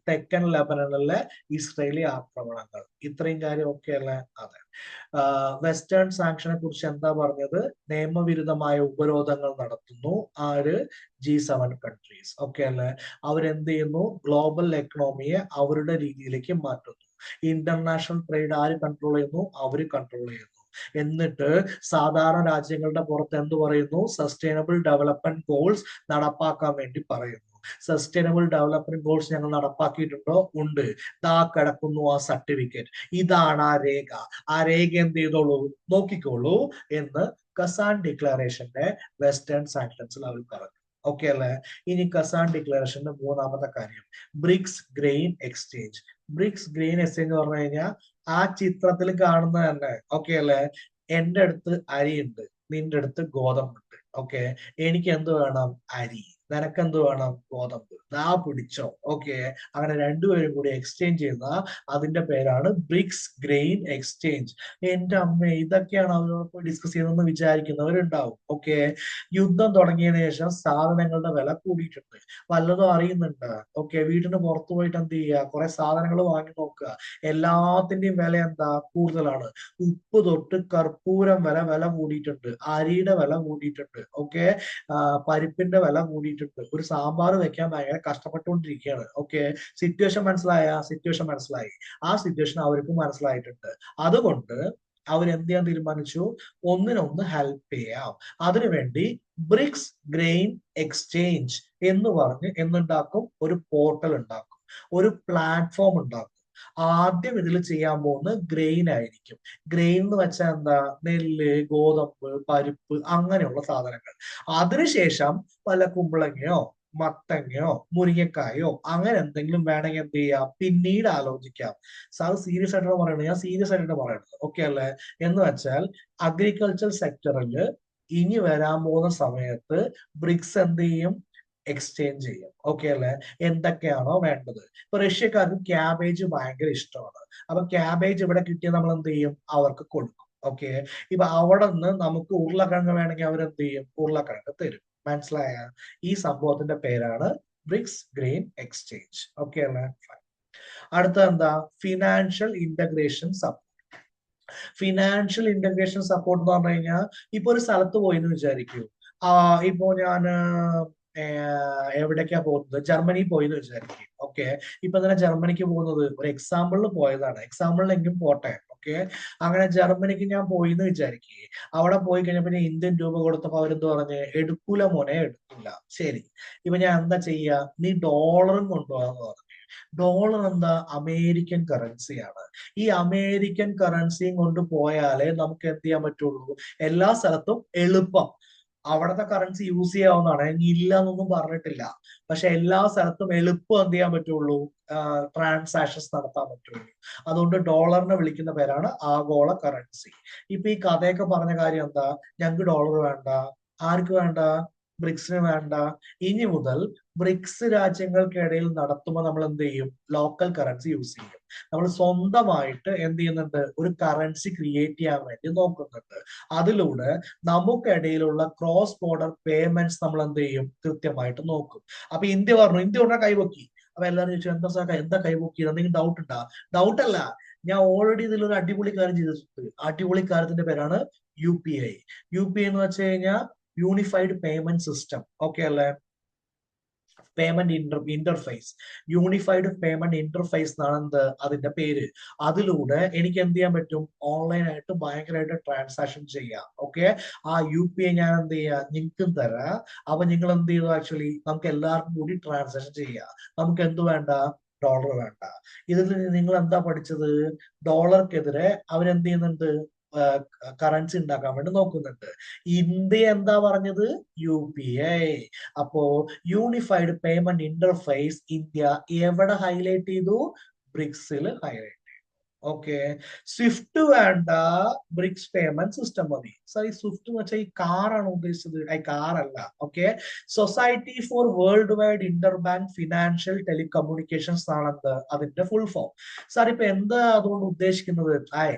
തെക്കൻ ലെബനനിലെ ഇസ്രായേലി ആക്രമണങ്ങൾ, ഇത്രയും കാര്യമൊക്കെ അല്ലേ? അതെ. വെസ്റ്റേൺ സാങ്ഷനെ കുറിച്ച് എന്താ പറഞ്ഞത്? നിയമവിരുദ്ധമായ ഉപരോധങ്ങൾ നടത്തുന്നു ആര്? G7 countries. ഓക്കെ അല്ലെ? അവരെന്ത് ചെയ്യുന്നു? ഗ്ലോബൽ എക്കണോമിയെ അവരുടെ രീതിയിലേക്ക് മാറ്റുന്നു. ഇന്റർനാഷണൽ ട്രേഡ് ആര് കൺട്രോൾ ചെയ്യുന്നു? അവര് കൺട്രോൾ ചെയ്യുന്നു. എന്നിട്ട് സാധാരണ രാജ്യങ്ങളുടെ പുറത്ത് എന്ത് പറയുന്നു? സസ്റ്റൈനബിൾ ഡെവലപ്മെന്റ് ഗോൾസ് നടപ്പാക്കാൻ വേണ്ടി പറയുന്നു. സസ്റ്റൈനബിൾ ഡെവലപ്മെന്റ് ഗോൾസ് ഞങ്ങൾ നടപ്പാക്കിയിട്ടുണ്ടോ? ഉണ്ട്. ദാ കിടക്കുന്നു ആ സർട്ടിഫിക്കറ്റ്. ഇതാണ് ആ രേഖ. ആ രേഖ എന്ത് ചെയ്തോളൂ? നോക്കിക്കോളൂ എന്ന് കസാൻ ഡിക്ലറേഷന്റെ വെസ്റ്റേൺ സാങ്ഷൻസിൽ അവർ പറഞ്ഞു. ഓക്കെ അല്ലെ? ഇനി കസാൻ ഡിക്ലറേഷന്റെ മൂന്നാമത്തെ കാര്യം BRICS grain exchange. BRICS grain exchange പറഞ്ഞു കഴിഞ്ഞാൽ ആ ചിത്രത്തിൽ കാണുന്ന തന്നെ. ഓക്കെ അല്ലെ? എന്റെ അടുത്ത് അരിയുണ്ട്, നിന്റെ അടുത്ത് ഗോതമ്പുണ്ട്. ഓക്കെ, എനിക്ക് എന്ത് വേണം? അരി. നിനക്കെന്ത് വേണം? ഗോതമ്പ്. ദാ പിടിച്ചോ. ഓക്കെ, അങ്ങനെ രണ്ടുപേരും കൂടി എക്സ്ചേഞ്ച് ചെയ്യുന്ന അതിന്റെ പേരാണ് ബ്രിക്സ് ഗ്രെയിൻ എക്സ്ചേഞ്ച്. എന്റെ അമ്മ, ഇതൊക്കെയാണ് അവരോട് ഡിസ്കസ് ചെയ്തെന്ന് വിചാരിക്കുന്നവരുണ്ടാവും. ഓക്കെ, യുദ്ധം തുടങ്ങിയതിനു ശേഷം സാധനങ്ങളുടെ വില കൂടിയിട്ടുണ്ട്. വല്ലതും അറിയുന്നുണ്ട്? ഓക്കെ, വീടിന് പുറത്തു പോയിട്ട് എന്ത് ചെയ്യുക? കുറെ സാധനങ്ങൾ വാങ്ങി നോക്കുക. എല്ലാത്തിന്റെയും വില എന്താ? കൂടുതലാണ്. ഉപ്പ് തൊട്ട് കർപ്പൂരം വരെ വില കൂടിയിട്ടുണ്ട്. അരിയുടെ വില കൂടിയിട്ടുണ്ട്. ഓക്കെ, പരിപ്പിന്റെ വില കൂടിയിട്ടുണ്ട്. ഒരു സാമ്പാർ വെക്കാൻ ഭയങ്കര കഷ്ടപ്പെട്ടുകൊണ്ടിരിക്കുകയാണ്. ഓക്കെ, സിറ്റുവേഷൻ മനസ്സിലായി. ആ സിറ്റുവേഷൻ അവർക്കും മനസ്സിലായിട്ടുണ്ട്. അതുകൊണ്ട് അവരെന്ത് ചെയ്യാൻ തീരുമാനിച്ചു? ഒന്നിനൊന്ന് ഹെൽപ്പ് ചെയ്യാം. അതിനുവേണ്ടി ബ്രിക്സ് ഗ്രെയിൻ എക്സ്ചേഞ്ച് എന്ന് പറഞ്ഞ് എന്തുണ്ടാക്കും? ഒരു പോർട്ടൽ ഉണ്ടാക്കും, ഒരു പ്ലാറ്റ്ഫോം ഉണ്ടാക്കും. ആദ്യം ഇതിൽ ചെയ്യാൻ പോകുന്നത് ഗ്രെയിൻ ആയിരിക്കും. ഗ്രെയിൻ എന്ന് വെച്ചാൽ എന്താ? നെല്ല്, ഗോതമ്പ്, പരിപ്പ്, അങ്ങനെയുള്ള സാധനങ്ങൾ. അതിനുശേഷം വല്ല കുമ്പളങ്ങയോ മത്തങ്ങയോ മുരിങ്ങക്കായോ അങ്ങനെ എന്തെങ്കിലും വേണമെങ്കിൽ എന്ത് ചെയ്യാം? പിന്നീട് ആലോചിക്കാം. സാർ സീരിയസ് ആയിട്ടാണ് പറയുന്നത്, ഞാൻ സീരിയസ് ആയിട്ടാണ് പറയുന്നത്. ഓക്കെ അല്ലെ? എന്ന് വെച്ചാൽ അഗ്രികൾച്ചർ സെക്ടറിൽ ഇനി വരാൻ പോകുന്ന സമയത്ത് ബ്രിക്സ് എന്ത് ചെയ്യും? എക്സ്ചേഞ്ച് ചെയ്യും. ഓക്കെ അല്ലെ? എന്തൊക്കെയാണോ വേണ്ടത്. ഇപ്പൊ റഷ്യക്കാർക്ക് ക്യാബേജ് ഭയങ്കര ഇഷ്ടമാണ്. അപ്പൊ ക്യാബേജ് ഇവിടെ കിട്ടിയാൽ നമ്മൾ എന്ത് ചെയ്യും? അവർക്ക് കൊടുക്കും. ഓക്കെ, ഇപ്പൊ അവിടെ നിന്ന് നമുക്ക് ഉരുളക്കിഴങ്ങ് വേണമെങ്കിൽ അവരെന്ത് ചെയ്യും? ഉരുളക്കിഴങ്ങ് തരും. മനസ്സിലായ? ഈ സംഭവത്തിന്റെ പേരാണ് ബ്രിക്സ് ഗ്രെയിൻ എക്സ്ചേഞ്ച്. ഓക്കെ അല്ലെ? അടുത്ത എന്താ? Financial integration support. Financial integration support എന്ന് പറഞ്ഞു കഴിഞ്ഞാൽ ഇപ്പൊ ഒരു സ്ഥലത്ത് പോയി എന്ന് വിചാരിക്കൂ. ഇപ്പോ ഞാൻ എവിടേക്കാ പോകുന്നത്? ജർമ്മനി പോയി എന്ന് വിചാരിക്കും. ഓക്കെ, ഇപ്പൊ തന്നെ ജർമ്മനിക്ക് പോകുന്നത് ഒരു എക്സാമ്പിളിൽ പോയതാണ്. എക്സാമ്പിളിലെങ്കിലും പോട്ടെ. ഓക്കെ, അങ്ങനെ ജർമ്മനിക്ക് ഞാൻ പോയി എന്ന് വിചാരിക്കുക. അവിടെ പോയി കഴിഞ്ഞപ്പോ ഞാൻ ഇന്ത്യൻ രൂപ കൊടുത്തപ്പോ അവരെന്ത് പറഞ്ഞ്? എടുക്കൂല മോനെ, എടുക്കൂല. ശരി, ഇപ്പൊ ഞാൻ എന്താ ചെയ്യാ? നീ ഡോളറും കൊണ്ടുപോകാന്ന് പറഞ്ഞു. ഡോളർ എന്താ? അമേരിക്കൻ കറൻസിയാണ്. ഈ അമേരിക്കൻ കറൻസിയും കൊണ്ട് പോയാലേ നമുക്ക് എന്ത് ചെയ്യാൻ പറ്റുള്ളൂ? എല്ലാ സ്ഥലത്തും എളുപ്പം അവിടുത്തെ കറൻസി യൂസ് ചെയ്യാവുന്നതാണ്. ഇല്ല എന്നൊന്നും പറഞ്ഞിട്ടില്ല. പക്ഷെ എല്ലാ സ്ഥലത്തും എളുപ്പം എന്ത് ചെയ്യാൻ പറ്റുള്ളൂ? ട്രാൻസാക്ഷൻസ് നടത്താൻ പറ്റുള്ളൂ. അതുകൊണ്ട് ഡോളറിനെ വിളിക്കുന്ന പേരാണ് ആഗോള കറൻസി. ഇപ്പൊ ഈ കഥയൊക്കെ പറഞ്ഞ കാര്യം എന്താ? ഞങ്ങൾക്ക് ഡോളർ വേണ്ട. ആർക്ക് വേണ്ട? ബ്രിക്സിന് വേണ്ട. ഇനി മുതൽ ബ്രിക്സ് രാജ്യങ്ങൾക്കിടയിൽ നടത്തുമ്പോൾ നമ്മൾ എന്ത് ചെയ്യും? ലോക്കൽ കറൻസി യൂസ് ചെയ്യും. നമ്മൾ സ്വന്തമായിട്ട് എന്ത് ചെയ്യുന്നുണ്ട്? ഒരു കറൻസി ക്രിയേറ്റ് ചെയ്യാൻ വേണ്ടി നോക്കുന്നുണ്ട്. അതിലൂടെ നമുക്കിടയിലുള്ള ക്രോസ് ബോർഡർ പേയ്മെന്റ്സ് നമ്മൾ എന്ത് ചെയ്യും? കൃത്യമായിട്ട് നോക്കും. അപ്പൊ ഇന്ത്യ ഉടനെ കൈവക്കി. അപ്പൊ എല്ലാവരും ചോദിച്ചു, എന്താ കൈവക്കി? എന്തെങ്കിലും ഡൗട്ട് ഉണ്ടാ? ഡൗട്ട് അല്ല, ഞാൻ ഓൾറെഡി ഇതിലൊരു അടിപൊളി കാര്യം ചെയ്തിട്ടുണ്ട്. അടിപൊളി കാര്യത്തിന്റെ പേരാണ് UPI. UPI എന്ന് വെച്ച് കഴിഞ്ഞാൽ യൂണിഫൈഡ് പേയ്മെന്റ് സിസ്റ്റം. ഓക്കെ അല്ലെ? Payment interface, unified payment interface എന്നാണ് എന്ത് അതിന്റെ പേര്. അതിലൂടെ എനിക്ക് എന്ത് ചെയ്യാൻ പറ്റും? ഓൺലൈനായിട്ട് ഭയങ്കരമായിട്ട് ട്രാൻസാക്ഷൻ ചെയ്യാം. ഓക്കെ, ആ UPI ഞാൻ എന്ത് ചെയ്യാം? നിങ്ങൾക്കും തരാം. അപ്പൊ നിങ്ങൾ എന്ത് ചെയ്തു? ആക്ച്വലി നമുക്ക് എല്ലാവർക്കും കൂടി ട്രാൻസാക്ഷൻ ചെയ്യാം. നമുക്ക് എന്ത് വേണ്ട? ഡോളർ വേണ്ട. ഇതിൽ നിങ്ങൾ എന്താ പഠിച്ചത്? ഡോളർക്കെതിരെ അവരെന്ത് ചെയ്യുന്നുണ്ട്? കറൻസി ഉണ്ടാക്കാൻ വേണ്ടി നോക്കുന്നുണ്ട്. ഇന്ത്യ എന്താ പറഞ്ഞത്? UPI. അപ്പോ യൂണിഫൈഡ് പേയ്മെന്റ് ഇന്റർഫേസ് ഇന്ത്യ എവിടെ ഹൈലൈറ്റ് ചെയ്തു? ബ്രിക്സിൽ ഹൈലൈറ്റ് ചെയ്തു. ഓക്കെ. സ്വിഫ്റ്റ് വേണ്ട, ബ്രിക്സ് പേയ്മെന്റ് സിസ്റ്റം മതി. സാർ ഈ സ്വിഫ്റ്റ് എന്ന് വെച്ചാൽ ഈ കാറാണ് ഉദ്ദേശിച്ചത്? കാറല്ല. Okay. Society for world wide inter bank financial telecommunications ആണെന്ത് അതിന്റെ ഫുൾ ഫോം. സാർ ഇപ്പൊ എന്താ അതുകൊണ്ട് ഉദ്ദേശിക്കുന്നത്?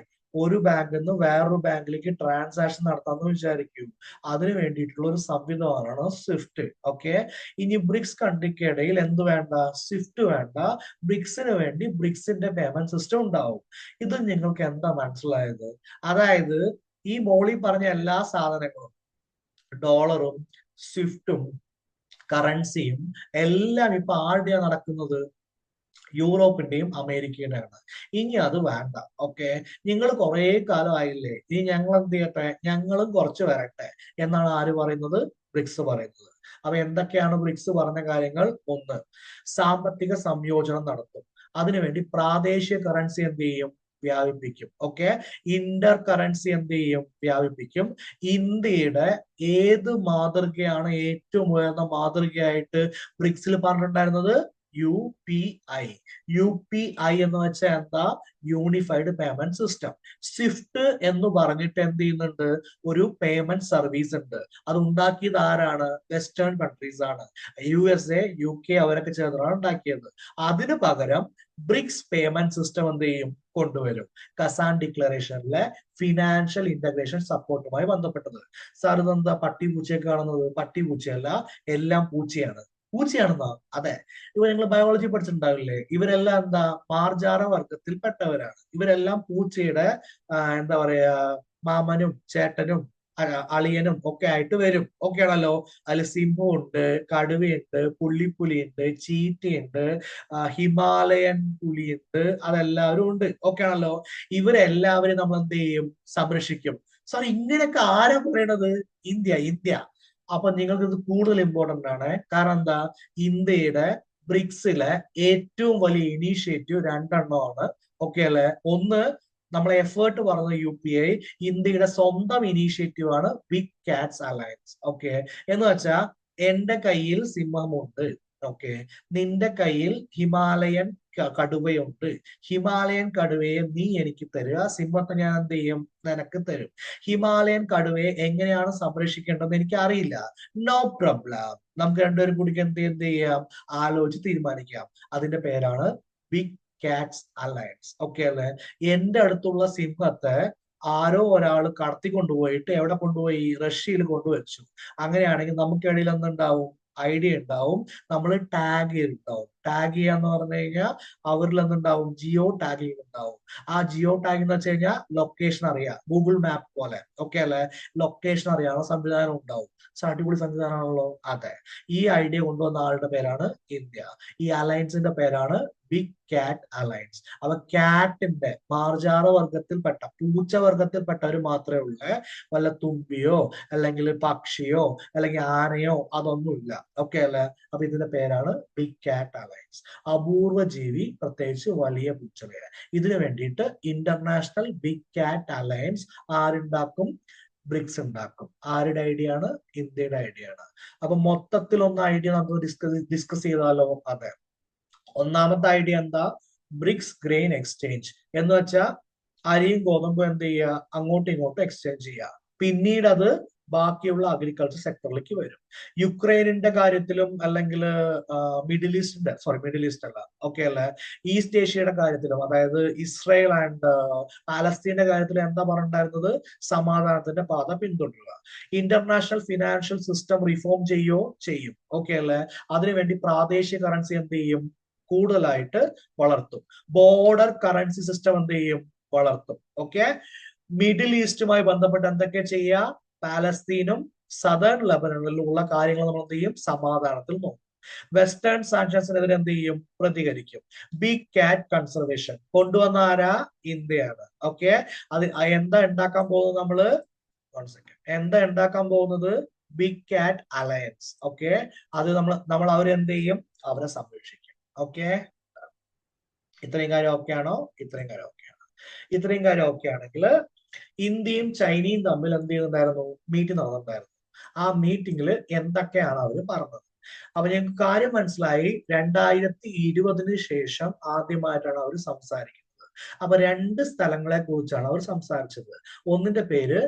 ഒരു ബാങ്കിൽ നിന്ന് വേറൊരു ബാങ്കിലേക്ക് ട്രാൻസാക്ഷൻ നടത്താമെന്ന് വിചാരിക്കൂ. അതിന് വേണ്ടിയിട്ടുള്ള ഒരു സംവിധാനമാണ് സ്വിഫ്റ്റ്. ഓക്കെ. ഇനി ബ്രിക്സ് കൺട്രിക്കിടയിൽ എന്ത് വേണ്ട? സ്വിഫ്റ്റ് വേണ്ട. ബ്രിക്സിന് വേണ്ടി ബ്രിക്സിന്റെ പേയ്മെന്റ് സിസ്റ്റം ഉണ്ടാവും. ഇത് നിങ്ങൾക്ക് എന്താ മനസ്സിലായത്? അതായത് ഈ മോളി പറഞ്ഞ എല്ലാ സാധനങ്ങളും, ഡോളറും സ്വിഫ്റ്റും കറൻസിയും എല്ലാം ഇപ്പൊ ആരുടെയാ നടക്കുന്നത്? യൂറോപ്പിന്റെയും അമേരിക്കയുടെയാണ്. ഇനി അത് വേണ്ട. ഓക്കെ. നിങ്ങൾ കുറെ കാലമായില്ലേ, ഇനി ഞങ്ങൾ എന്ത് ചെയ്യട്ടെ? ഞങ്ങളും കുറച്ച് വരട്ടെ എന്നാണ് ആര് പറയുന്നത്? ബ്രിക്സ് പറയുന്നത്. അപ്പൊ എന്തൊക്കെയാണ് ബ്രിക്സ് പറഞ്ഞ കാര്യങ്ങൾ? ഒന്ന്, സാമ്പത്തിക സംയോജനം നടത്തും. അതിനുവേണ്ടി പ്രാദേശിക കറൻസി എന്ത് ചെയ്യും? വ്യാപിപ്പിക്കും. ഓക്കെ. ഇന്റർ കറൻസി എന്ത് ചെയ്യും? വ്യാപിപ്പിക്കും. ഇന്ത്യയുടെ ഏത് മാതൃകയാണ് ഏറ്റവും ഉയർന്ന മാതൃകയായിട്ട് ബ്രിക്സിൽ പറഞ്ഞിട്ടുണ്ടായിരുന്നത്? UPI. UPI എന്ന് വെച്ചാൽ എന്താ? Unified payment system. സ്വിഫ്റ്റ് എന്ന് പറഞ്ഞിട്ട് എന്ത് ചെയ്യുന്നുണ്ട്? ഒരു പേയ്മെന്റ് സർവീസ് ഉണ്ട്. അത് ഉണ്ടാക്കിയത് ആരാണ്? വെസ്റ്റേൺ കൺട്രീസ് ആണ്. USA, UK അവരൊക്കെ ചേർന്നാണ് ഉണ്ടാക്കിയത്. അതിന് പകരം ബ്രിക്സ് പേയ്മെന്റ് സിസ്റ്റം എന്ത് ചെയ്യും? കൊണ്ടുവരും. കസാൻ ഡിക്ലറേഷനിലെ ഫിനാൻഷ്യൽ ഇന്റഗ്രേഷൻ സപ്പോർട്ടുമായി ബന്ധപ്പെട്ടത്. സാർ ഇതെന്താ പട്ടി പൂച്ചയെ കാണുന്നത്? പട്ടി പൂച്ചയല്ല, എല്ലാം പൂച്ചയാണ്. പൂച്ചയാണെന്നോ? അതെ. ഇവ നിങ്ങൾ ബയോളജി പഠിച്ചിട്ടുണ്ടാവില്ലേ? ഇവരെല്ലാം എന്താ? മാർജാര വർഗത്തിൽ പെട്ടവരാണ്. ഇവരെല്ലാം പൂച്ചയുടെ എന്താ പറയാ, മാമനും ചേട്ടനും അളിയനും ഒക്കെ ആയിട്ട് വരും. ഓക്കെ ആണല്ലോ. അതിൽ സിംഹമുണ്ട്, കടുവയുണ്ട്, പുള്ളിപ്പുലിയുണ്ട്, ചീറ്റയുണ്ട്, ഹിമാലയൻ പുലിയുണ്ട്, അതെല്ലാവരും ഉണ്ട്. ഓക്കെ ആണല്ലോ. ഇവരെല്ലാവരും നമ്മൾ എന്ത് ചെയ്യും? സംരക്ഷിക്കും. സാർ ഇങ്ങനെയൊക്കെ ആരാ പറയണത്? ഇന്ത്യ. അപ്പൊ നിങ്ങൾക്ക് ഇത് കൂടുതൽ ഇമ്പോർട്ടന്റ് ആണ്. കാരണം എന്താ? ഇന്ത്യയുടെ ബ്രിക്സിലെ ഏറ്റവും വലിയ ഇനീഷ്യേറ്റീവ് രണ്ടെണ്ണമാണ്. ഓക്കെ അല്ലെ? ഒന്ന്, നമ്മളെ എഫേർട്ട് പറഞ്ഞ UPI. ഇന്ത്യയുടെ സ്വന്തം ഇനീഷ്യേറ്റീവ് ആണ് ബിഗ് കാറ്റ്സ് അലയൻസ്. ഓക്കെ. എന്ന് വെച്ചാ എന്റെ കയ്യിൽ സിംഹമുണ്ട്. ഓക്കെ. നിന്റെ കയ്യിൽ ഹിമാലയൻ കടുവയുണ്ട്. ഹിമാലയൻ കടുവയെ നീ എനിക്ക് തരിക, സിംഹത്തെ ഞാൻ എന്ത് ചെയ്യും? നിനക്ക് തരും. ഹിമാലയൻ കടുവയെ എങ്ങനെയാണ് സംരക്ഷിക്കേണ്ടതെന്ന് എനിക്ക് അറിയില്ല. No problem. നമുക്ക് രണ്ടുപേരും കൂടി എന്ത് ചെയ്യാം? ആലോചിച്ച് തീരുമാനിക്കാം. അതിന്റെ പേരാണ് ബിഗ് കാറ്റ്സ് അലയൻസ്. ഓക്കെ അല്ലെ? എന്റെ അടുത്തുള്ള സിംഹത്തെ ആരോ ഒരാൾ കടത്തിക്കൊണ്ടുപോയിട്ട് എവിടെ കൊണ്ടുപോയി? റഷ്യയിൽ കൊണ്ടുവച്ചു. അങ്ങനെയാണെങ്കിൽ നമുക്കിടയിൽ എന്തുണ്ടാവും? ഐഡിയ ഉണ്ടാവും. നമ്മൾ ടാഗ് ചെയ്തിട്ടുണ്ടാവും. ടാഗ് ചെയ്യാന്ന് പറഞ്ഞു കഴിഞ്ഞാൽ അവരിൽ എന്തുണ്ടാവും? ജിയോ ടാഗിങ് ഉണ്ടാവും. ആ ജിയോ ടാഗിങ് എന്ന് വെച്ച് കഴിഞ്ഞാൽ ലൊക്കേഷൻ അറിയാം, ഗൂഗിൾ മാപ്പ് പോലെ. ഓക്കെ അല്ലെ? ലൊക്കേഷൻ അറിയാനുള്ള സംവിധാനം ഉണ്ടാവും. അടിപൊളി സംവിധാനമാണല്ലോ. അതെ. ഈ ഐഡിയ കൊണ്ടുവന്ന ആളുടെ പേരാണ് ഇന്ത്യ. ഈ അലയൻസിന്റെ പേരാണ് ബിഗ് കാറ്റ് അലയൻസ്. അപ്പൊ കാറ്റിന്റെ മാർജാറ വർഗത്തിൽപ്പെട്ട, പൂച്ച വർഗത്തിൽപ്പെട്ടവർ മാത്രമേ ഉള്ളൂ. വല്ല തുമ്പിയോ അല്ലെങ്കിൽ പക്ഷിയോ അല്ലെങ്കിൽ ആനയോ അതൊന്നുമില്ല. ഓക്കെ അല്ലെ? അപ്പൊ ഇതിന്റെ പേരാണ് ബിഗ് കാറ്റ് അലയൻസ്. അപൂർവ ജീവി, പ്രത്യേകിച്ച് വലിയ പൂച്ചകളെ. ഇതിനു വേണ്ടിയിട്ട് ഇന്റർനാഷണൽ ബിഗ് കാറ്റ് അലയൻസ് ആരുണ്ടാക്കും? ബ്രിക്സ് ഉണ്ടാക്കും. ആരുടെ ഐഡിയ ആണ്? ഇന്ത്യയുടെ ഐഡിയ ആണ്. അപ്പൊ മൊത്തത്തിൽ ഒന്ന് ഐഡിയ നമുക്ക് ഡിസ്കസ് ചെയ്താലോ? അതെ. ഒന്നാമത്തെ ഐഡിയ എന്താ? ബ്രിക്സ് ഗ്രെയിൻ എക്സ്ചേഞ്ച് എന്ന് വെച്ചാൽ അരിയും ഗോതമ്പും എന്ത് ചെയ്യുക? അങ്ങോട്ടും ഇങ്ങോട്ടും എക്സ്ചേഞ്ച് ചെയ്യുക. പിന്നീട് അത് ബാക്കിയുള്ള അഗ്രികൾച്ചർ സെക്ടറിലേക്ക് വരും. യുക്രൈനിന്റെ കാര്യത്തിലും അല്ലെങ്കിൽ മിഡിൽ ഈസ്റ്റ് അല്ല, ഓക്കെ അല്ലെ, ഈസ്റ്റ് ഏഷ്യയുടെ കാര്യത്തിലും, അതായത് ഇസ്രായേൽ ആൻഡ് പാലസ്തീന്റെ കാര്യത്തിലും എന്താ പറഞ്ഞിട്ടുണ്ടായിരുന്നത്? സമാധാനത്തിന്റെ പാത പിന്തുടരുക. ഇന്റർനാഷണൽ ഫിനാൻഷ്യൽ സിസ്റ്റം റിഫോം ചെയ്യും. ഓക്കെ അല്ലെ? അതിനുവേണ്ടി പ്രാദേശിക കറൻസി എന്ത് ചെയ്യും? കൂടുതലായിട്ട് വളർത്തും. ബോർഡർ കറൻസി സിസ്റ്റം എന്ത് ചെയ്യും? വളർത്തും. ഓക്കെ. മിഡിൽ ഈസ്റ്റുമായി ബന്ധപ്പെട്ട് എന്തൊക്കെ ചെയ്യുക? പാലസ്തീനും സദേൺ ലെബനണിലുള്ള കാര്യങ്ങൾ നമ്മൾ എന്ത് ചെയ്യും? സമാധാനത്തിൽ നോക്കും. വെസ്റ്റേൺ സാങ്ഷൻസിനെതിരെ എന്ത് ചെയ്യും? പ്രതികരിക്കും. ബിഗ് കാറ്റ് കൺസർവേഷൻ കൊണ്ടുവന്ന ആരാ? ഇന്ത്യയാണ്. ഓക്കെ. അത് എന്താ ഉണ്ടാക്കാൻ പോകുന്നത്? നമ്മള് എന്താ ഉണ്ടാക്കാൻ പോകുന്നത്? ബിഗ് കാറ്റ് അലയൻസ്. ഓക്കെ. അത് നമ്മൾ അവരെന്ത് ചെയ്യും? അവരെ സംരക്ഷിക്കും. ഓക്കെ. ഇത്രയും കാര്യം ഓക്കെ ആണോ? ഇത്രയും കാര്യം ഓക്കെ ആണെങ്കിൽ ഇന്ത്യയും ചൈനയും തമ്മിൽ എന്ത് ചെയ്യുന്നുണ്ടായിരുന്നു? മീറ്റിംഗ് നടന്നിട്ടുണ്ടായിരുന്നു. ആ മീറ്റിംഗിൽ എന്തൊക്കെയാണ് അവർ പറഞ്ഞത്? അപ്പൊ ഞങ്ങൾക്ക് കാര്യം മനസ്സിലായി. 2020 ശേഷം ആദ്യമായിട്ടാണ് അവർ സംസാരിക്കുന്നത്. അപ്പൊ രണ്ട് സ്ഥലങ്ങളെ കുറിച്ചാണ് അവർ സംസാരിച്ചത്. ഒന്നിന്റെ പേര്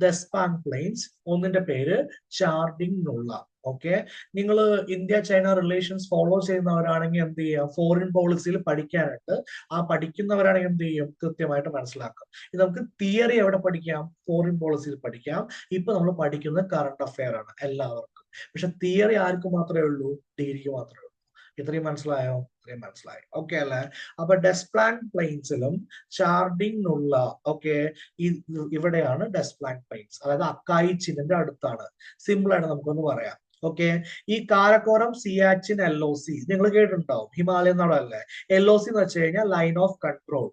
ദസ്പാങ് പ്ലെയിൻസ്, ഒന്നിന്റെ പേര് ചാർഡിങ് നുള്ള. ഓക്കെ, നിങ്ങൾ ഇന്ത്യ ചൈന റിലേഷൻസ് ഫോളോ ചെയ്യുന്നവരാണെങ്കിൽ എന്ത് ചെയ്യാം, ഫോറിൻ പോളിസിയിൽ പഠിക്കാനുണ്ട്. ആ പഠിക്കുന്നവരാണെങ്കിൽ എന്ത് ചെയ്യും, കൃത്യമായിട്ട് മനസ്സിലാക്കാം. ഇത് നമുക്ക് തിയറി എവിടെ പഠിക്കാം, ഫോറിൻ പോളിസിയിൽ പഠിക്കാം. ഇപ്പൊ നമ്മൾ പഠിക്കുന്നത് കറണ്ട് അഫെയർ ആണ് എല്ലാവർക്കും. പക്ഷെ തിയറി ആർക്ക് മാത്രമേ ഉള്ളൂ, ഡിഗ്രിക്ക് മാത്രമേ ഉള്ളൂ. ഇത്രയും മനസ്സിലായോ? ഇത്രയും മനസ്സിലായി. ഓക്കെ അല്ലെ? അപ്പൊ ഡെസ്പ്ലാൻ പ്ലെയിൻസിലും ചാർഡിനുള്ള, ഓക്കെ, ഇവിടെയാണ് ഡെസ്പ്ലാൻ പ്ലെയിൻസ്, അതായത് അക്കായി ചിനിന്റെ അടുത്താണ്. സിമ്പിൾ ആയിട്ട് നമുക്കൊന്ന് പറയാം. ഓക്കെ, ഈ കാരക്കോറം, സിയാച്ചിൻ, LOC നിങ്ങൾ കേട്ടിട്ടുണ്ടാവും, ഹിമാലയൻ നാടല്ലേ. LOC എന്ന് വെച്ച് കഴിഞ്ഞാൽ ലൈൻ ഓഫ് കൺട്രോൾ,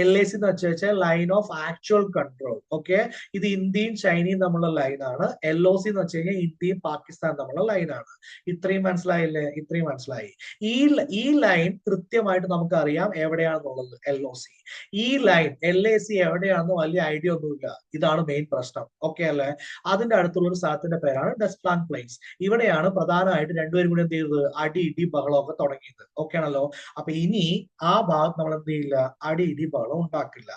LAC എന്ന് വെച്ചാൽ line of actual control. Okay, ഇത് ഇന്ത്യയും ചൈനയും തമ്മിലുള്ള ലൈനാണ്. LOC എന്ന് വെച്ച് കഴിഞ്ഞാൽ ഇന്ത്യയും പാകിസ്ഥാനും തമ്മിലുള്ള ലൈനാണ്. ഇത്രയും മനസ്സിലായില്ലേ? ഇത്രയും മനസ്സിലായി. ഈ ലൈൻ കൃത്യമായിട്ട് നമുക്ക് അറിയാം എവിടെയാണെന്നുള്ളത്, LOC. ഈ ലൈൻ LAC എവിടെയാണെന്ന് വലിയ ഐഡിയ ഒന്നുമില്ല. ഇതാണ് മെയിൻ പ്രശ്നം. ഓക്കെ അല്ലെ? അതിന്റെ അടുത്തുള്ള ഒരു സ്ഥലത്തിന്റെ പേരാണ് ഡെസ്പ്ലാൻ പ്ലെയിൻസ്. ഇവിടെയാണ് പ്രധാനമായിട്ട് രണ്ടുപേരും കൂടി എന്ത് ചെയ്തത്, അടി ഇടി ബഹളമൊക്കെ തുടങ്ങിയത്. ഓക്കെ ആണല്ലോ? അപ്പൊ ഇനി ആ ഭാഗത്ത് നമ്മൾ എന്ത് ചെയ്യില്ല, അടി ഇടി ബഹളം ഉണ്ടാക്കില്ല.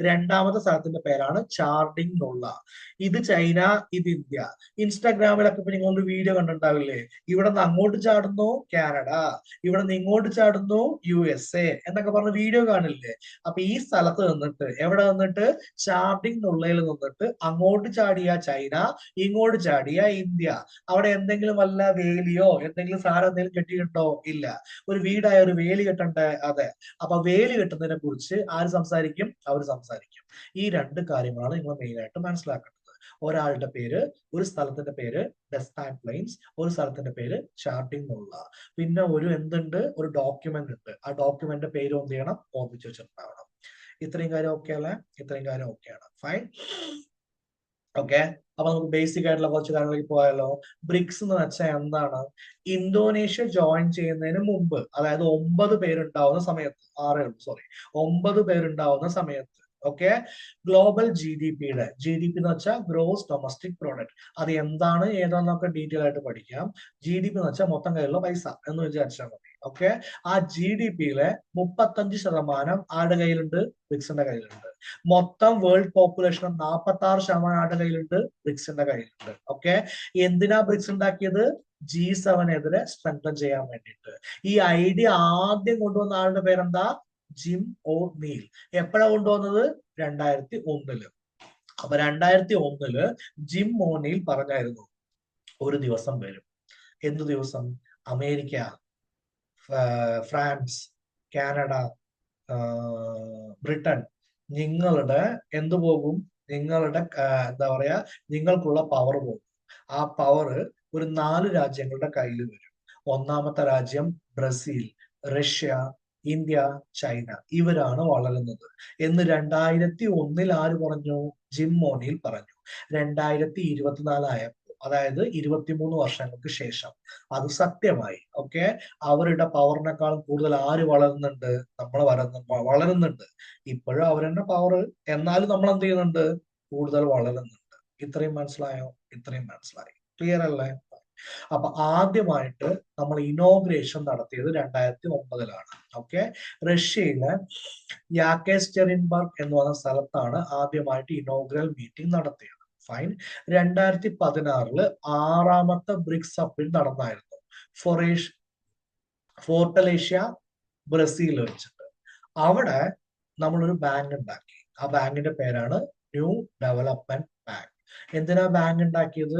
രണ്ടാമത്തെ സ്ഥലത്തിന്റെ പേരാണ് ചാർഡിങ് നുള്ള. ഇത് ചൈന, ഇത് ഇന്ത്യ. ഇൻസ്റ്റാഗ്രാമിലൊക്കെ ഇപ്പൊ നിങ്ങളൊരു വീഡിയോ കണ്ടിട്ടുണ്ടാവില്ലേ, ഇവിടെ നിന്ന് അങ്ങോട്ട് ചാടുന്നു കാനഡ, ഇവിടെ നിന്ന് ഇങ്ങോട്ട് ചാടുന്നു USA എന്നൊക്കെ പറഞ്ഞ വീഡിയോ കാണില്ലേ. അപ്പൊ ഈ സ്ഥലത്ത് നിന്നിട്ട്, എവിടെ നിന്നിട്ട്, ചാർഡിങ് നുള്ളയിൽ നിന്നിട്ട് അങ്ങോട്ട് ചാടിയ ചൈന, ഇങ്ങോട്ട് ചാടിയ ഇന്ത്യ. അവിടെ എന്തെങ്കിലും വല്ല വേലിയോ എന്തെങ്കിലും സാധനം എന്തെങ്കിലും കെട്ടിയിട്ടുണ്ടോ? ഇല്ല. ഒരു വീടായ ഒരു വേലി കെട്ടണ്ടേ? അതെ. അപ്പൊ വേലി കെട്ടുന്നതിനെ കുറിച്ച് ആര് സംസാരിക്കും? അവർ സംസാരിക്കും. ഈ രണ്ട് കാര്യങ്ങളാണ് നിങ്ങൾ മെയിൻ ആയിട്ട് മനസ്സിലാക്കേണ്ടത്. ഒരാളുടെ പേര്, ഒരു സ്ഥലത്തിന്റെ പേര് ഡെസ്പാൻ പ്ലെയിൻസ്, ഒരു സ്ഥലത്തിന്റെ പേര് ചാർഡിങ് നുള്ള. പിന്നെ ഒരു എന്തുണ്ട്, ഒരു ഡോക്യുമെന്റ് ഉണ്ട്. ആ ഡോക്യുമെന്റിന്റെ പേര് എന്ത് ചെയ്യണം, ഓർമ്മിച്ച് വെച്ചിട്ടുണ്ടാവണം. ഇത്രയും കാര്യം ഓക്കെ അല്ലേ? ഇത്രയും കാര്യം ഓക്കെയാണ്. ഫൈൻ. ഓക്കെ, അപ്പൊ നമുക്ക് ബേസിക് ആയിട്ടുള്ള കുറച്ച് കാര്യങ്ങളിലേക്ക് പോയാലോ. ബ്രിക്സ് എന്ന് വെച്ചാൽ എന്താണ്? ഇന്തോനേഷ്യ ജോയിൻ ചെയ്യുന്നതിന് മുമ്പ്, അതായത് 9 പേരുണ്ടാവുന്ന സമയത്ത്, 6 സോറി 9 പേരുണ്ടാവുന്ന സമയത്ത്, ഓക്കെ, ഗ്ലോബൽ GDP എന്ന് വെച്ചാൽ ഗ്രോസ് ഡൊമസ്റ്റിക് പ്രോഡക്റ്റ്, അത് എന്താണ് ഏതാന്നൊക്കെ ഡീറ്റെയിൽ ആയിട്ട് പഠിക്കാം. GDP എന്ന് വെച്ചാൽ മൊത്തം കയ്യിലുള്ള പൈസ എന്ന് വിചാരിച്ചാൽ മതി. ഓക്കെ, ആ GDPയിലെ 35% ആരുടെ കയ്യിലുണ്ട്? ബ്രിക്സിന്റെ കയ്യിലുണ്ട്. മൊത്തം വേൾഡ് പോപ്പുലേഷൻ 46% ആരുടെ കയ്യിലുണ്ട്? ബ്രിക്സിന്റെ കയ്യിലുണ്ട്. ഓക്കെ, എന്തിനാ ബ്രിക്സ് ഉണ്ടാക്കിയത്? G7 സ്ട്രെങ്തൻ ചെയ്യാൻ വേണ്ടിയിട്ട്. ഈ ഐഡിയ ആദ്യം കൊണ്ടുവന്ന ആളുടെ പേരെന്താ? ജിം ഓ നീൽ. എപ്പോഴാ കൊണ്ടുവന്നത്? 2001. അപ്പൊ 2001 ജിം ഓ നീൽ പറഞ്ഞായിരുന്നു, ഒരു ദിവസം വരും. എന്തു ദിവസം? അമേരിക്ക, ഫ്രാൻസ്, കാനഡ, ബ്രിട്ടൻ, നിങ്ങളുടെ എന്തു പോകും? നിങ്ങളുടെ എന്താ പറയാ, നിങ്ങൾക്കുള്ള പവർ പോകും. ആ പവർ ഒരു 4 രാജ്യങ്ങളുടെ കയ്യിൽ വരും. ഒന്നാമത്തെ രാജ്യം ബ്രസീൽ, റഷ്യ, ഇന്ത്യ, ചൈന. ഇവരാണ് വളരുന്നത് എന്ന് 2001 ആര് പറഞ്ഞു? ജിം ഓ നീൽ പറഞ്ഞു. 2024 ആയപ്പോൾ, അതായത് 23 വർഷങ്ങൾക്ക് ശേഷം അത് സത്യമായി. ഓക്കെ, അവരുടെ പവറിനേക്കാളും കൂടുതൽ ആര് വളരുന്നുണ്ട്? നമ്മൾ വളരുന്നുണ്ട്. ഇപ്പോഴും അവരുടെ പവർ, എന്നാലും നമ്മൾ എന്ത് ചെയ്യുന്നുണ്ട്? കൂടുതൽ വളരുന്നുണ്ട്. ഇത്രയും മനസ്സിലായോ? ഇത്രയും മനസ്സിലായി. ക്ലിയർ അല്ലേ? അപ്പൊ ആദ്യമായിട്ട് നമ്മൾ ഇനോഗ്രേഷൻ നടത്തിയത് 2009 ഓക്കെ, റഷ്യയിലെ യാക്കേസ്റ്റെറിൻബർഗ് എന്ന് പറഞ്ഞ സ്ഥലത്താണ് ആദ്യമായിട്ട് ഇനോഗ്രൽ മീറ്റിംഗ് നടത്തിയത്. ഫൈൻ. 2016 6ാമത്തെ ബ്രിക്സ് സബ്മിറ്റ് നടന്നായിരുന്നു, ഫോർട്ടലേഷ്യ, ബ്രസീൽ വെച്ചിട്ട്. അവിടെ നമ്മളൊരു ബാങ്ക് ഉണ്ടാക്കി. ആ ബാങ്കിന്റെ പേരാണ് ന്യൂ ഡെവലപ്മെന്റ് ബാങ്ക്. എന്തിനാ ബാങ്ക് ഉണ്ടാക്കിയത്?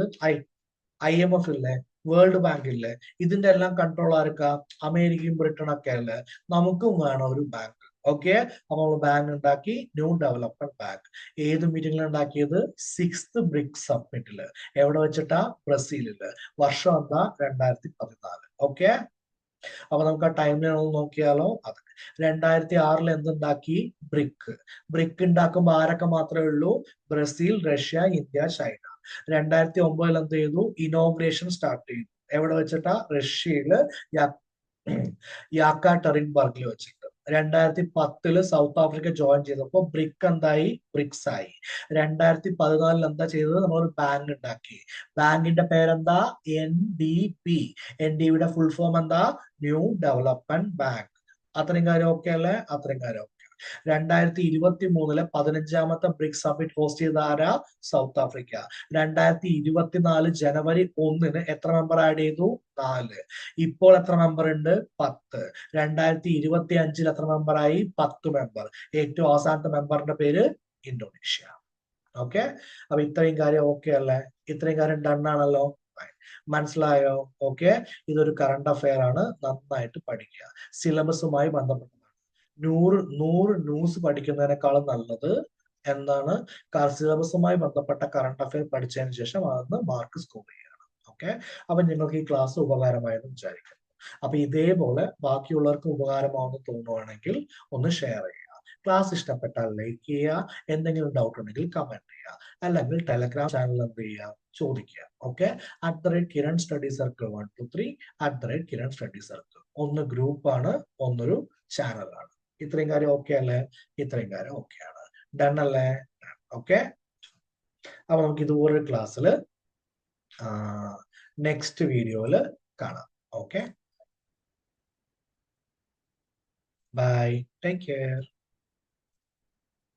IMF ഇല്ലേ, വേൾഡ് ബാങ്ക് ഇല്ലേ, ഇതിന്റെ എല്ലാം കൺട്രോൾ ആർക്കാ? അമേരിക്കയും ബ്രിട്ടനൊക്കെ അല്ലേ. നമുക്കും വേണം ഒരു ബാങ്ക്. ഓക്കെ, അപ്പൊ നമ്മൾ ബാങ്ക് ഉണ്ടാക്കി, ന്യൂ ഡെവലപ്മെന്റ് ബാങ്ക്. ഏത് മീറ്റിംഗിൽ ഉണ്ടാക്കിയത്? 6th BRICS സബ്മിറ്റില്. എവിടെ വെച്ചിട്ടാ? ബ്രസീലില്. വർഷം എന്താ? 2014. ഓക്കെ, അപ്പൊ നമുക്ക് ആ ടൈം ലൈൻ ഒന്ന് നോക്കിയാലോ. അത് 2006 എന്തുണ്ടാക്കി? ബ്രിക്ക് ഉണ്ടാക്കുമ്പോൾ ആരൊക്കെ മാത്രമേ ഉള്ളൂ? Brazil, Russia, India, China. 2009 എന്ത് ചെയ്തു? ഇനോഗ്രേഷൻ സ്റ്റാർട്ട് ചെയ്തു. എവിടെ വെച്ചിട്ടാ? റഷ്യയില് യാക്കാടെറിൻബർഗിൽ വെച്ചിട്ട്. 2010 സൗത്ത് ആഫ്രിക്ക ജോയിൻ ചെയ്തപ്പോൾ ബ്രിക്ക് എന്തായി? ബ്രിക്സ് ആയി. 2014 എന്താ ചെയ്തത്? നമ്മളൊരു ബാങ്ക് ഉണ്ടാക്കി. ബാങ്കിന്റെ പേരെന്താ? NDB. NDBയുടെ ഫുൾ ഫോം എന്താ? New development bank. അത്രയും കാര്യം ഓക്കെ അല്ലേ? അത്രയും കാര്യം ഓക്കെ. 2023 15ാമത്തെ ബ്രിക്സ് സമ്മിറ്റ് ഹോസ്റ്റ് ചെയ്ത ആരാ? South Africa. 2024 ജനുവരി 1 എത്ര മെമ്പർ ആഡ് ചെയ്തു? 4. ഇപ്പോൾ എത്ര മെമ്പർ ഉണ്ട്? 10. 2025 എത്ര മെമ്പറായി? 10 മെമ്പർ. ഏറ്റവും അവസാനത്തെ മെമ്പറിന്റെ പേര് ഇന്തോനേഷ്യ. ഓക്കെ, അപ്പൊ ഇത്രയും കാര്യം ഓക്കെ അല്ലേ? ഇത്രയും കാര്യം ഡൺ ആണല്ലോ? മനസ്സിലായോ? ഓക്കെ, ഇതൊരു കറണ്ട് അഫയർ ആണ്, നന്നായിട്ട് പഠിക്കുക. സിലബസുമായി ബന്ധപ്പെട്ടതാണ്. 100 ന്യൂസ് പഠിക്കുന്നതിനേക്കാളും നല്ലത് എന്താണ്? സിലബസുമായി ബന്ധപ്പെട്ട കറണ്ട് അഫയർ പഠിച്ചതിന് ശേഷം അതൊന്ന് മാർക്ക് സ്കോർ ചെയ്യണം. ഓക്കെ, അപ്പൊ നിങ്ങൾക്ക് ഈ ക്ലാസ് ഉപകാരമായെന്ന് വിചാരിക്കുന്നു. അപ്പൊ ഇതേപോലെ ബാക്കിയുള്ളവർക്ക് ഉപകാരമാണെന്ന് തോന്നുവാണെങ്കിൽ ഒന്ന് ഷെയർ ചെയ്യുക. ക്ലാസ് ഇഷ്ടപ്പെട്ടാൽ ലൈക്ക് ചെയ്യുക. എന്തെങ്കിലും ഡൗട്ട് ഉണ്ടെങ്കിൽ കമന്റ് ചെയ്യുക. അല്ലെങ്കിൽ ടെലഗ്രാം ചാനൽ എന്ത് ചെയ്യുക? ചോദിക്കുക. Okay, @Kiran study circle 1 2 3 @Kiran study circle. ഒന്ന് ഗ്രൂപ്പാണ്, ഒന്നൊരു ചാനലാണ്. ഇത്രയും കാര്യം ഓക്കെ അല്ലേ? ഇത്രയും കാര്യം ഓക്കെ ആണ്. ഡൺ അല്ലേ? ഓക്കെ, അപ്പൊ നമുക്ക് ഇതുപോലൊരു ക്ലാസ്സിൽ നെക്സ്റ്റ് വീഡിയോയിൽ കാണാം. Okay, bye, take care.